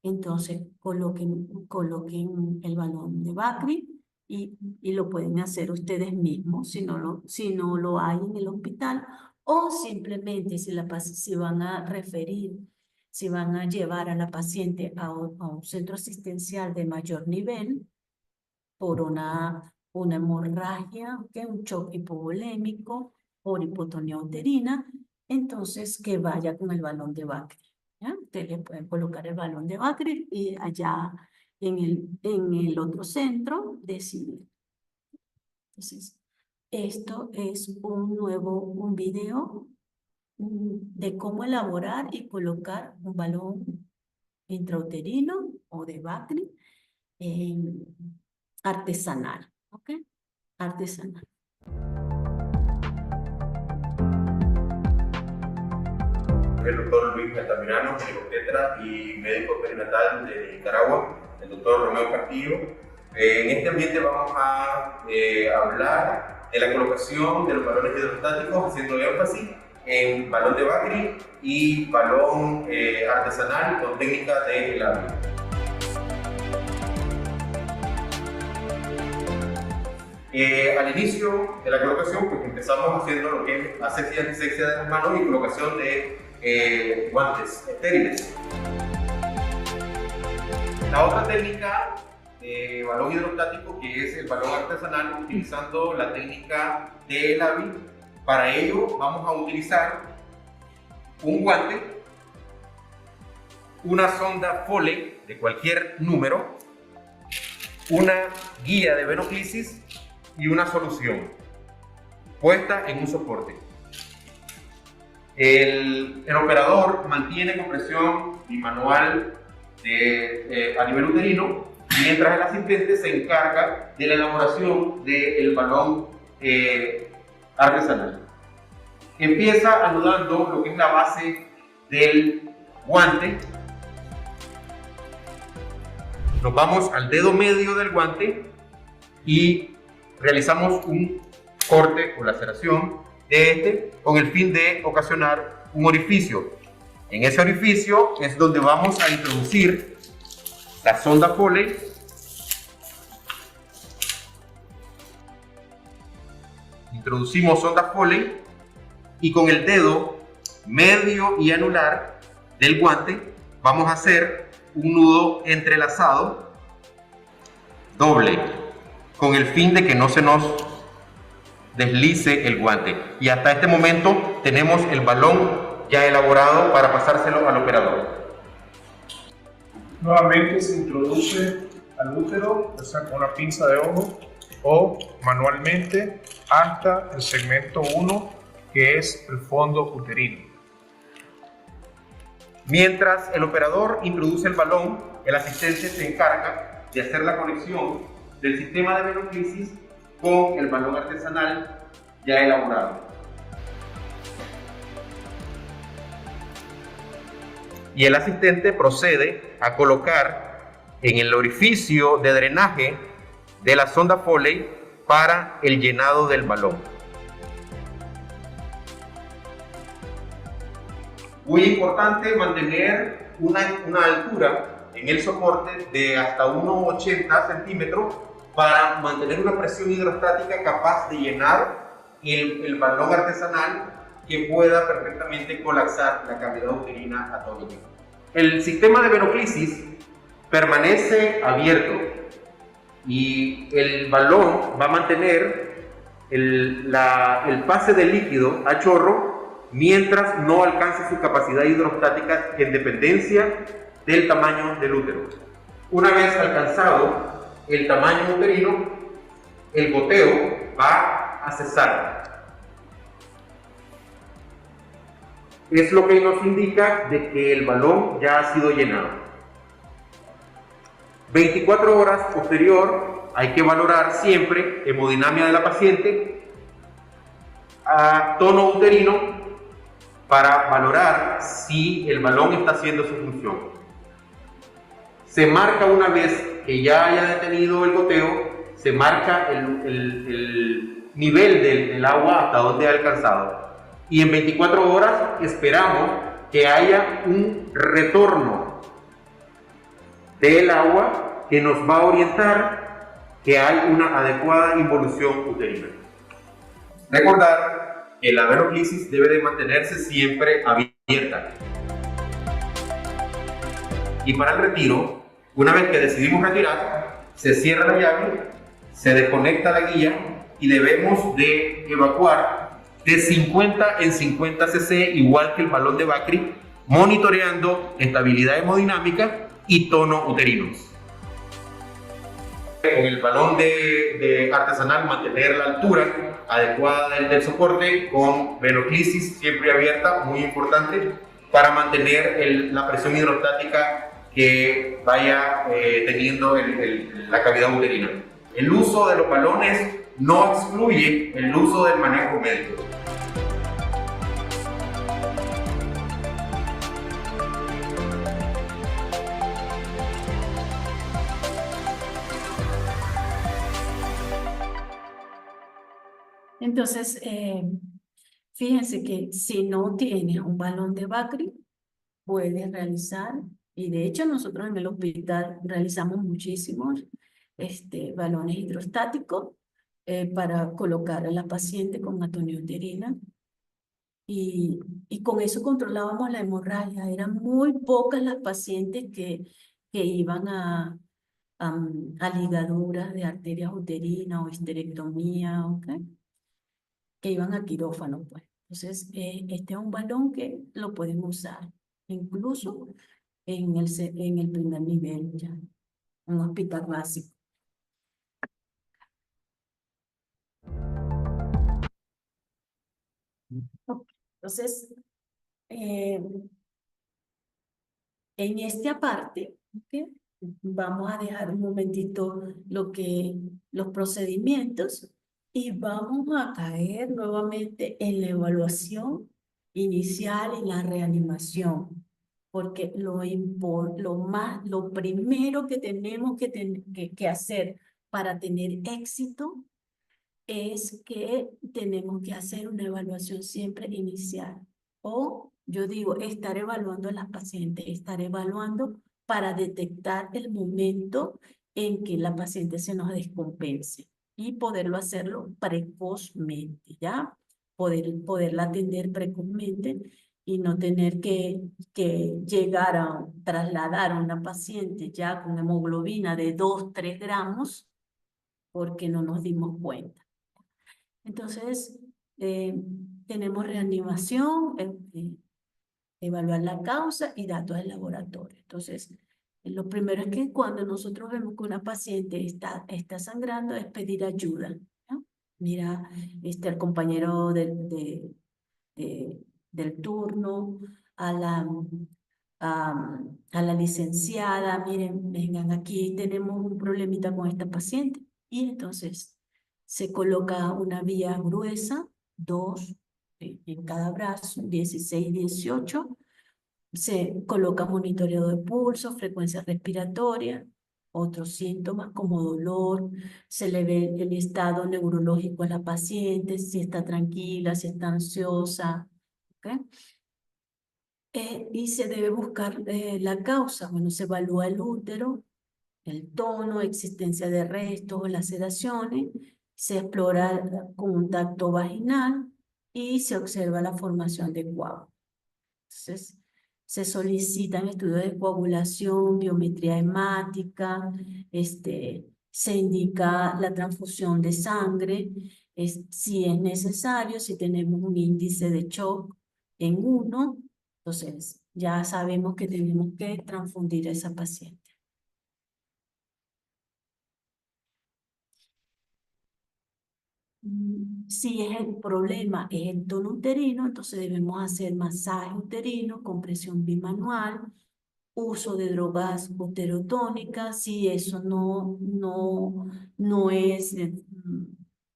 entonces coloquen el balón de Bacri y lo pueden hacer ustedes mismos si no lo hay en el hospital, o simplemente si van a referir, si van a llevar a la paciente a un centro asistencial de mayor nivel por una hemorragia, un choque hipovolémico, por hipotonía uterina, entonces que vaya con el balón de Bacri, ¿ya? Ustedes le pueden colocar el balón de Bacri y allá en el otro centro decidir. Entonces, esto es un video de cómo elaborar y colocar un balón intrauterino o de Bacri artesanal, ¿ok? Artesanal. El doctor Luis Altamirano, ginecobstetra y médico perinatal de Nicaragua, el doctor Romeo Castillo. En este ambiente vamos a hablar de la colocación de los balones hidrostáticos, haciendo énfasis en balón de Bacri y balón artesanal con técnica de helado. Al inicio de la colocación, pues empezamos haciendo lo que es asepsia y disexia de las manos y colocación de guantes estériles. La otra técnica de balón hidrostático, que es el balón artesanal, utilizando la técnica de LAVI. Para ello vamos a utilizar un guante, una sonda Foley de cualquier número, una guía de venoclisis y una solución puesta en un soporte. El operador mantiene compresión bimanual a nivel uterino, mientras el asistente se encarga de la elaboración del balón artesanal. Empieza anudando lo que es la base del guante. Nos vamos al dedo medio del guante y realizamos un corte o laceración de este con el fin de ocasionar un orificio. En ese orificio es donde vamos a introducir la sonda Foley introducimos sonda Foley y con el dedo medio y anular del guante vamos a hacer un nudo entrelazado doble con el fin de que no se nos deslice el guante. Y hasta este momento tenemos el balón ya elaborado para pasárselo al operador. Nuevamente se introduce al útero, ya sea con una pinza de ojo o manualmente, hasta el segmento 1, que es el fondo uterino. Mientras el operador introduce el balón, el asistente se encarga de hacer la conexión del sistema de venoclisis con el balón artesanal ya elaborado. Y el asistente procede a colocar en el orificio de drenaje de la sonda Foley para el llenado del balón. Muy importante mantener una altura en el soporte de hasta 1,80 centímetros para mantener una presión hidrostática capaz de llenar el balón artesanal, que pueda perfectamente colapsar la cavidad uterina a todo nivel. El sistema de venoclisis permanece abierto y el balón va a mantener el pase de líquido a chorro mientras no alcance su capacidad hidrostática en dependencia del tamaño del útero. Una vez alcanzado el tamaño uterino, el goteo va a cesar. Es lo que nos indica de que el balón ya ha sido llenado. 24 horas posterior, hay que valorar siempre hemodinamia de la paciente a tono uterino para valorar si el balón está haciendo su función. Se marca una vez que ya haya detenido el goteo, se marca el nivel del agua hasta donde ha alcanzado. Y en 24 horas esperamos que haya un retorno del agua que nos va a orientar que hay una adecuada involución uterina. Recordar que la venoclisis debe de mantenerse siempre abierta. Y para el retiro, una vez que decidimos retirar, se cierra la llave, se desconecta la guía y debemos de evacuar de 50 en 50 cc, igual que el balón de Bakri, monitoreando estabilidad hemodinámica y tono uterinos. Con el balón de artesanal, mantener la altura adecuada del soporte, con venoclisis siempre abierta, muy importante, para mantener la presión hidrostática que vaya teniendo la cavidad uterina. El uso de los balones no excluye el uso del manejo médico. Entonces, fíjense que si no tienes un balón de Bakri, puedes realizar, y de hecho nosotros en el hospital realizamos muchísimos balones hidrostáticos para colocar a la paciente con atonía uterina. Y con eso controlábamos la hemorragia. Eran muy pocas las pacientes que iban a ligaduras de arterias uterinas o histerectomía, ¿ok? Que iban a quirófano, pues. Entonces, este es un balón que lo pueden usar, incluso en el primer nivel ya, en un hospital básico. Entonces, en esta parte, ¿okay? Vamos a dejar un momentito los procedimientos y vamos a caer nuevamente en la evaluación inicial y la reanimación, porque lo primero que tenemos que hacer para tener éxito es que tenemos que hacer una evaluación siempre inicial. O yo digo, estar evaluando a las pacientes, estar evaluando para detectar el momento en que la paciente se nos descompense y poderlo hacerlo precozmente, ¿ya? Poderla atender precozmente y no tener que trasladar a una paciente ya con hemoglobina de 2, 3 gramos porque no nos dimos cuenta. Entonces, tenemos reanimación, evaluar la causa y datos del laboratorio. Entonces, lo primero es que cuando nosotros vemos que una paciente está sangrando, es pedir ayuda, ¿no? Mira, el compañero del turno, a la, a la licenciada, miren, vengan, aquí tenemos un problemita con esta paciente. Y entonces se coloca una vía gruesa, dos en cada brazo, 16, 18. Se coloca monitoreo de pulso, frecuencia respiratoria, otros síntomas como dolor, se le ve el estado neurológico a la paciente, si está tranquila, si está ansiosa, ¿ok? Y se debe buscar la causa. Bueno, se evalúa el útero, el tono, existencia de restos o laceraciones, se explora el contacto vaginal y se observa la formación de coágulos. Entonces, se solicitan estudios de coagulación, biometría hemática, se indica la transfusión de sangre, si es necesario, si tenemos un índice de shock en 1, entonces ya sabemos que tenemos que transfundir a esa paciente. Si es el problema, es el tono uterino, entonces debemos hacer masaje uterino con presión bimanual, uso de drogas uterotónicas. Si eso no es,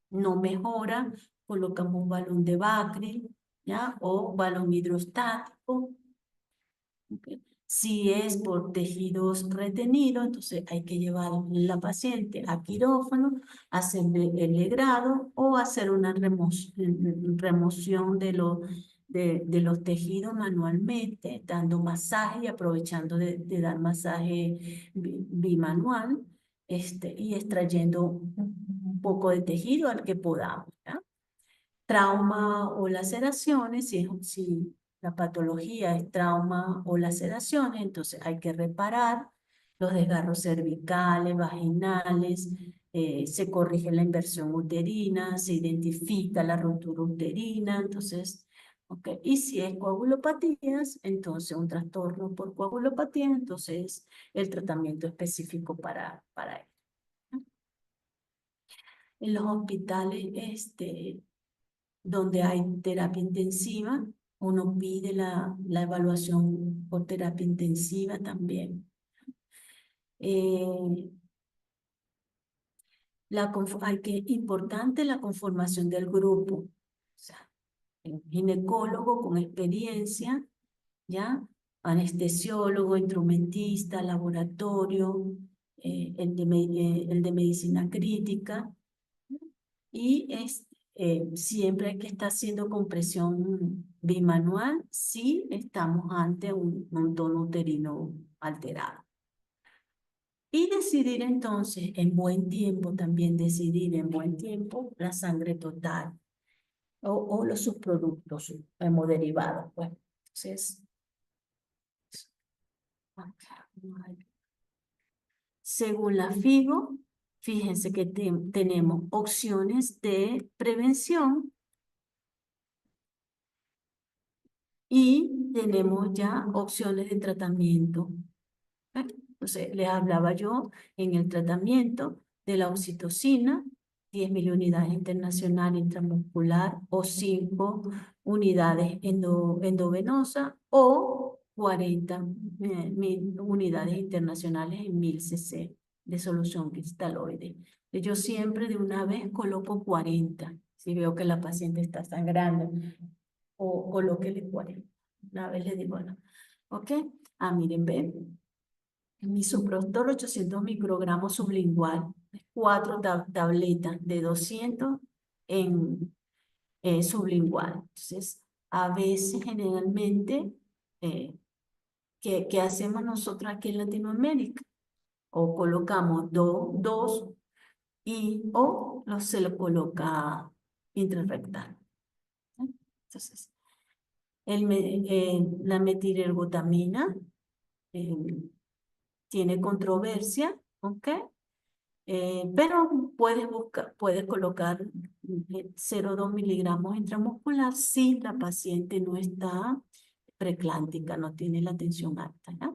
no mejora, colocamos un balón de Bacri, ¿ya? O balón hidrostático. ¿Okay? Si es por tejidos retenidos, entonces hay que llevar a la paciente a quirófano, hacerle el legrado o hacer una remoción de los tejidos manualmente, dando masaje y aprovechando de dar masaje bimanual, y extrayendo un poco de tejido al que podamos, ¿ya? Trauma o laceraciones, si la patología es trauma o laceraciones, entonces hay que reparar los desgarros cervicales, vaginales, se corrige la inversión uterina, se identifica la ruptura uterina, entonces, okay. Y si es coagulopatías, entonces un trastorno por coagulopatía, entonces el tratamiento específico para él. En los hospitales, donde hay terapia intensiva, uno pide la evaluación por terapia intensiva también. Importante la conformación del grupo. O sea, un ginecólogo con experiencia, ¿ya? Anestesiólogo, instrumentista, laboratorio, el de medicina crítica. Y siempre hay que estar haciendo compresión bimanual si estamos ante un tono uterino alterado. Y decidir entonces en buen tiempo, también decidir en buen tiempo la sangre total o los subproductos hemoderivados. Pues. Entonces, según la FIGO, fíjense que tenemos opciones de prevención y tenemos ya opciones de tratamiento. Entonces, les hablaba yo en el tratamiento de la oxitocina, 10.000 unidades internacionales intramuscular o 5 unidades endovenosas o 40.000 unidades internacionales en 1.000 cc de solución cristaloide. Yo siempre de una vez coloco 40, si veo que la paciente está sangrando, o colóquele 40. Una vez le digo, bueno, ¿ok? Miren, ven. Misoprostol 800 microgramos sublingual, 4 tabletas de 200 en sublingual. Entonces, a veces, generalmente, ¿qué hacemos nosotros aquí en Latinoamérica? O colocamos dos o se lo coloca intrarrectal. Entonces, la metilergotamina tiene controversia, ¿ok? Pero puedes colocar 0,2 miligramos intramuscular si la paciente no está preeclántica, no tiene la tensión alta, ¿ya?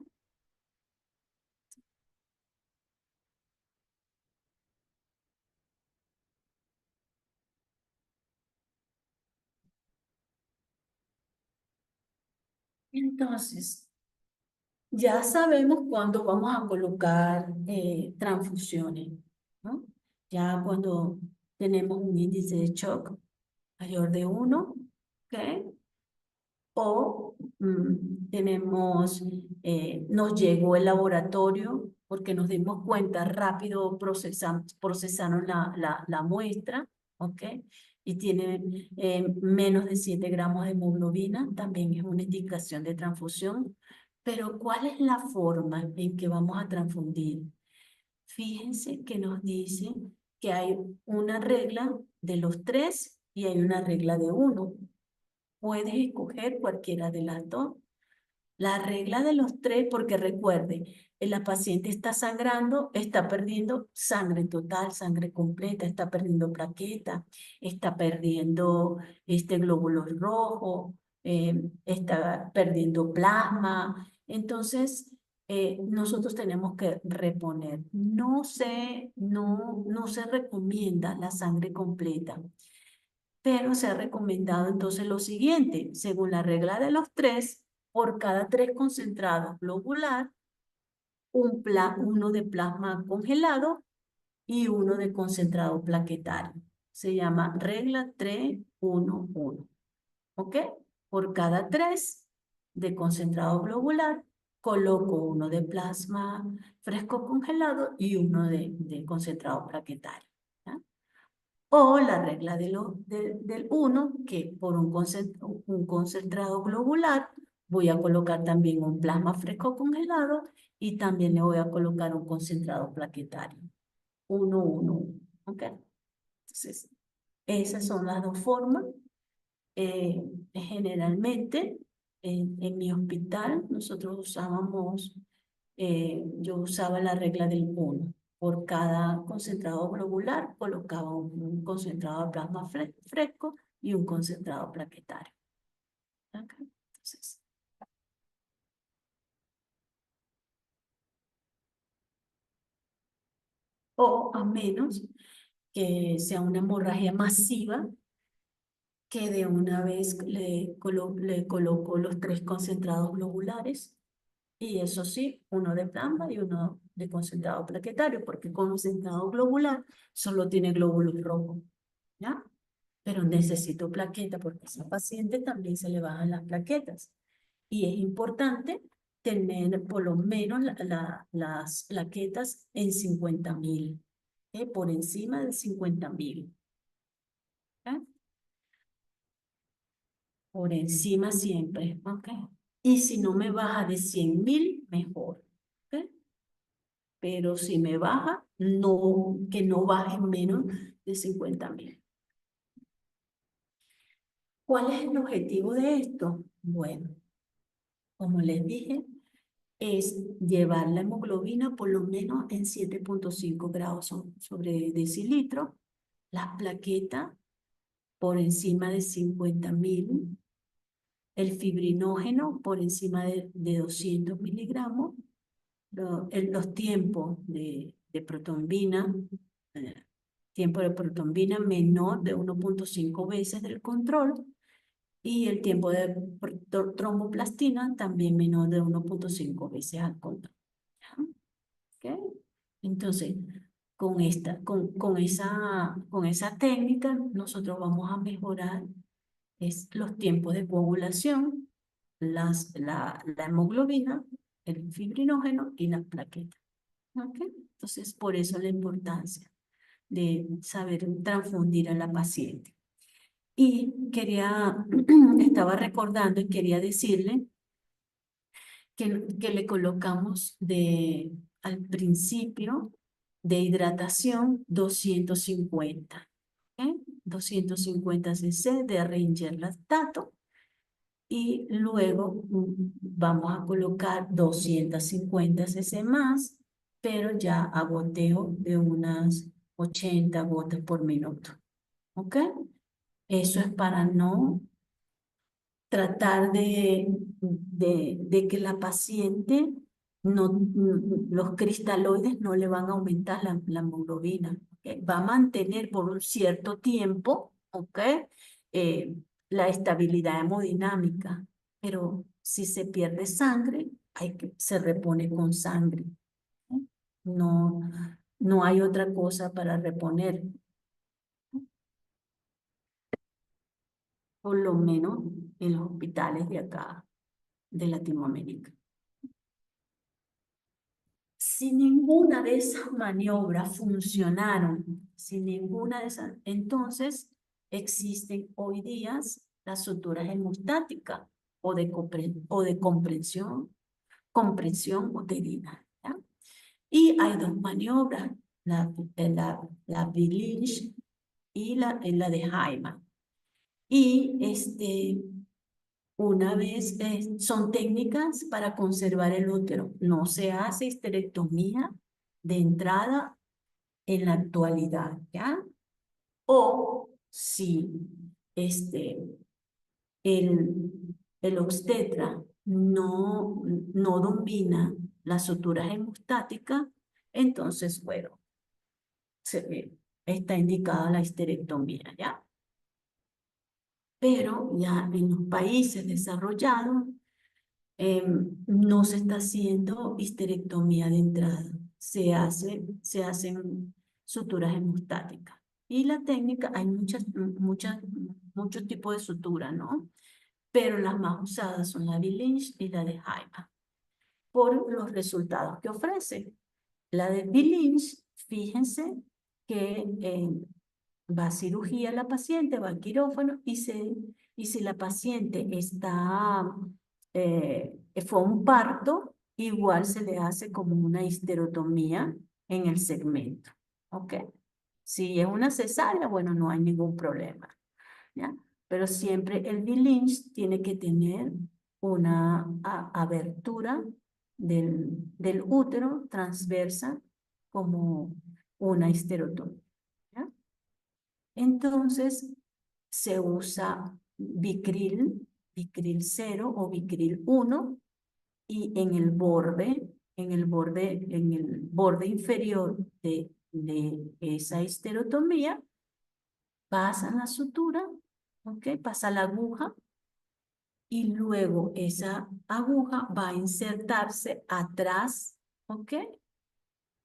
Entonces, ya sabemos cuándo vamos a colocar transfusiones, ¿no? Ya cuando tenemos un índice de shock mayor de 1, ¿ok? O nos llegó el laboratorio porque nos dimos cuenta rápido, procesaron la muestra, ¿ok? Y tiene menos de 7 gramos de hemoglobina, también es una indicación de transfusión. Pero ¿cuál es la forma en que vamos a transfundir? Fíjense que nos dice que hay una regla de los 3 y hay una regla de 1. Puedes escoger cualquiera de las dos. La regla de los 3, porque recuerde, la paciente está sangrando, está perdiendo sangre total, sangre completa, está perdiendo plaqueta, está perdiendo glóbulos rojos, está perdiendo plasma. Entonces, nosotros tenemos que reponer. No se recomienda la sangre completa, pero se ha recomendado entonces lo siguiente: según la regla de los 3, por cada 3 concentrados globular, uno de plasma congelado y uno de concentrado plaquetario. Se llama regla 3-1-1. ¿Ok? Por cada 3 de concentrado globular, coloco uno de plasma fresco congelado y uno de concentrado plaquetario. ¿Ya? O la regla del 1, que por un concentrado globular voy a colocar también un plasma fresco congelado y también le voy a colocar un concentrado plaquetario. 1-1-1. ¿Ok? Entonces, esas son las dos formas. Generalmente, en mi hospital, nosotros yo usaba la regla del 1. Por cada concentrado globular colocaba un concentrado de plasma fresco y un concentrado plaquetario. ¿Ok? Entonces, o a menos que sea una hemorragia masiva, que de una vez le coloco los 3 concentrados globulares, y eso sí, uno de plasma y uno de concentrado plaquetario, porque concentrado globular solo tiene glóbulos rojos, ¿ya? Pero necesito plaqueta porque a esa paciente también se le bajan las plaquetas. Y es importante tener por lo menos las plaquetas en 50.000, por encima de 50.000. Por encima siempre, ¿ok? Y si no me baja de 100.000, mejor, ¿ok? Pero si me baja, que no baje menos de 50.000. ¿Cuál es el objetivo de esto? Bueno, como les dije, es llevar la hemoglobina por lo menos en 7.5 grados sobre decilitro, las plaquetas por encima de 50.000, el fibrinógeno por encima de 200 miligramos, los tiempos de protombina, tiempo de protombina menor de 1.5 veces del control, y el tiempo de tromboplastina también menor de 1.5 veces al control. ¿Okay? Entonces, con esa técnica, nosotros vamos a mejorar los tiempos de coagulación, la hemoglobina, el fibrinógeno y las plaquetas. ¿Okay? Entonces, por eso la importancia de saber transfundir a la paciente. Y estaba recordando y quería decirle que le colocamos al principio de hidratación 250. 250 cc de Ringer lactato, y luego vamos a colocar 250 cc más, pero ya a goteo de unas 80 gotas por minuto. ¿Ok? Eso es para no tratar de que la paciente, los cristaloides no le van a aumentar la hemoglobina. ¿Ok? Va a mantener por un cierto tiempo, ¿ok? Eh, la estabilidad hemodinámica, pero si se pierde sangre, se repone con sangre. ¿Ok? No, no hay otra cosa para reponer, por lo menos en los hospitales de acá, de Latinoamérica. Si ninguna de esas maniobras funcionaron, si ninguna de esas, entonces existen hoy día las suturas hemostáticas o de comprensión uterina, ¿ya? Y hay dos maniobras, la Billinch y la de Hyman. Y una vez son técnicas para conservar el útero. No se hace histerectomía de entrada en la actualidad, ¿ya? O si el obstetra no domina las suturas hemostáticas, entonces, bueno, está indicada la histerectomía, ¿ya? Pero ya en los países desarrollados no se está haciendo histerectomía de entrada, se hacen suturas hemostáticas. Y la técnica, hay muchos tipos de sutura, ¿no? Pero las más usadas son la Billinch y la de Hyman, por los resultados que ofrece. La de Billinch, fíjense que va a cirugía la paciente, va al quirófano y si la paciente fue un parto, igual se le hace como una histerotomía en el segmento. ¿Ok? Si es una cesárea, bueno, no hay ningún problema. ¿Ya? Pero siempre el Billinch tiene que tener una abertura del útero transversa como una histerotomía. ¿Ya? Entonces, se usa Vicryl 0 o Vicryl 1 y en el borde inferior de esa histerotomía pasa la sutura, ¿ok? Pasa la aguja y luego esa aguja va a insertarse atrás, ¿ok?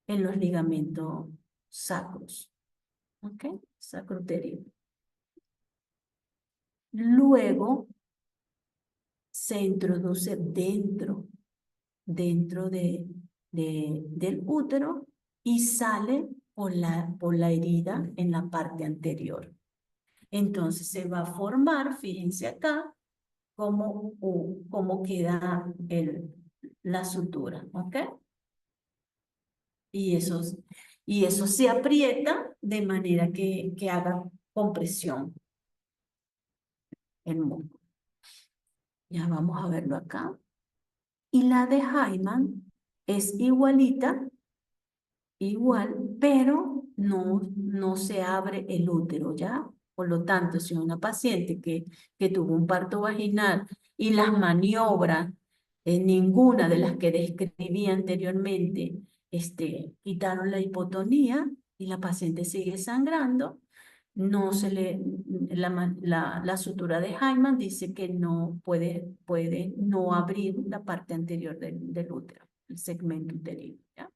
En los ligamentos sacros, ¿ok? Sacrouterino. Luego se introduce dentro del útero y sale por la herida en la parte anterior. Entonces se va a formar, fíjense acá, cómo queda la sutura, ¿ok? Y eso se aprieta de manera que haga compresión el músculo. Ya vamos a verlo acá. Y la de Hyman es igualita, igual, pero no se abre el útero, ¿ya? Por lo tanto, si una paciente que tuvo un parto vaginal y las maniobras, ninguna de las que describí anteriormente, quitaron la hipotonía y la paciente sigue sangrando, no se le, la sutura de Hyman dice que no puede no abrir la parte anterior del útero, el segmento uterino, ¿ya?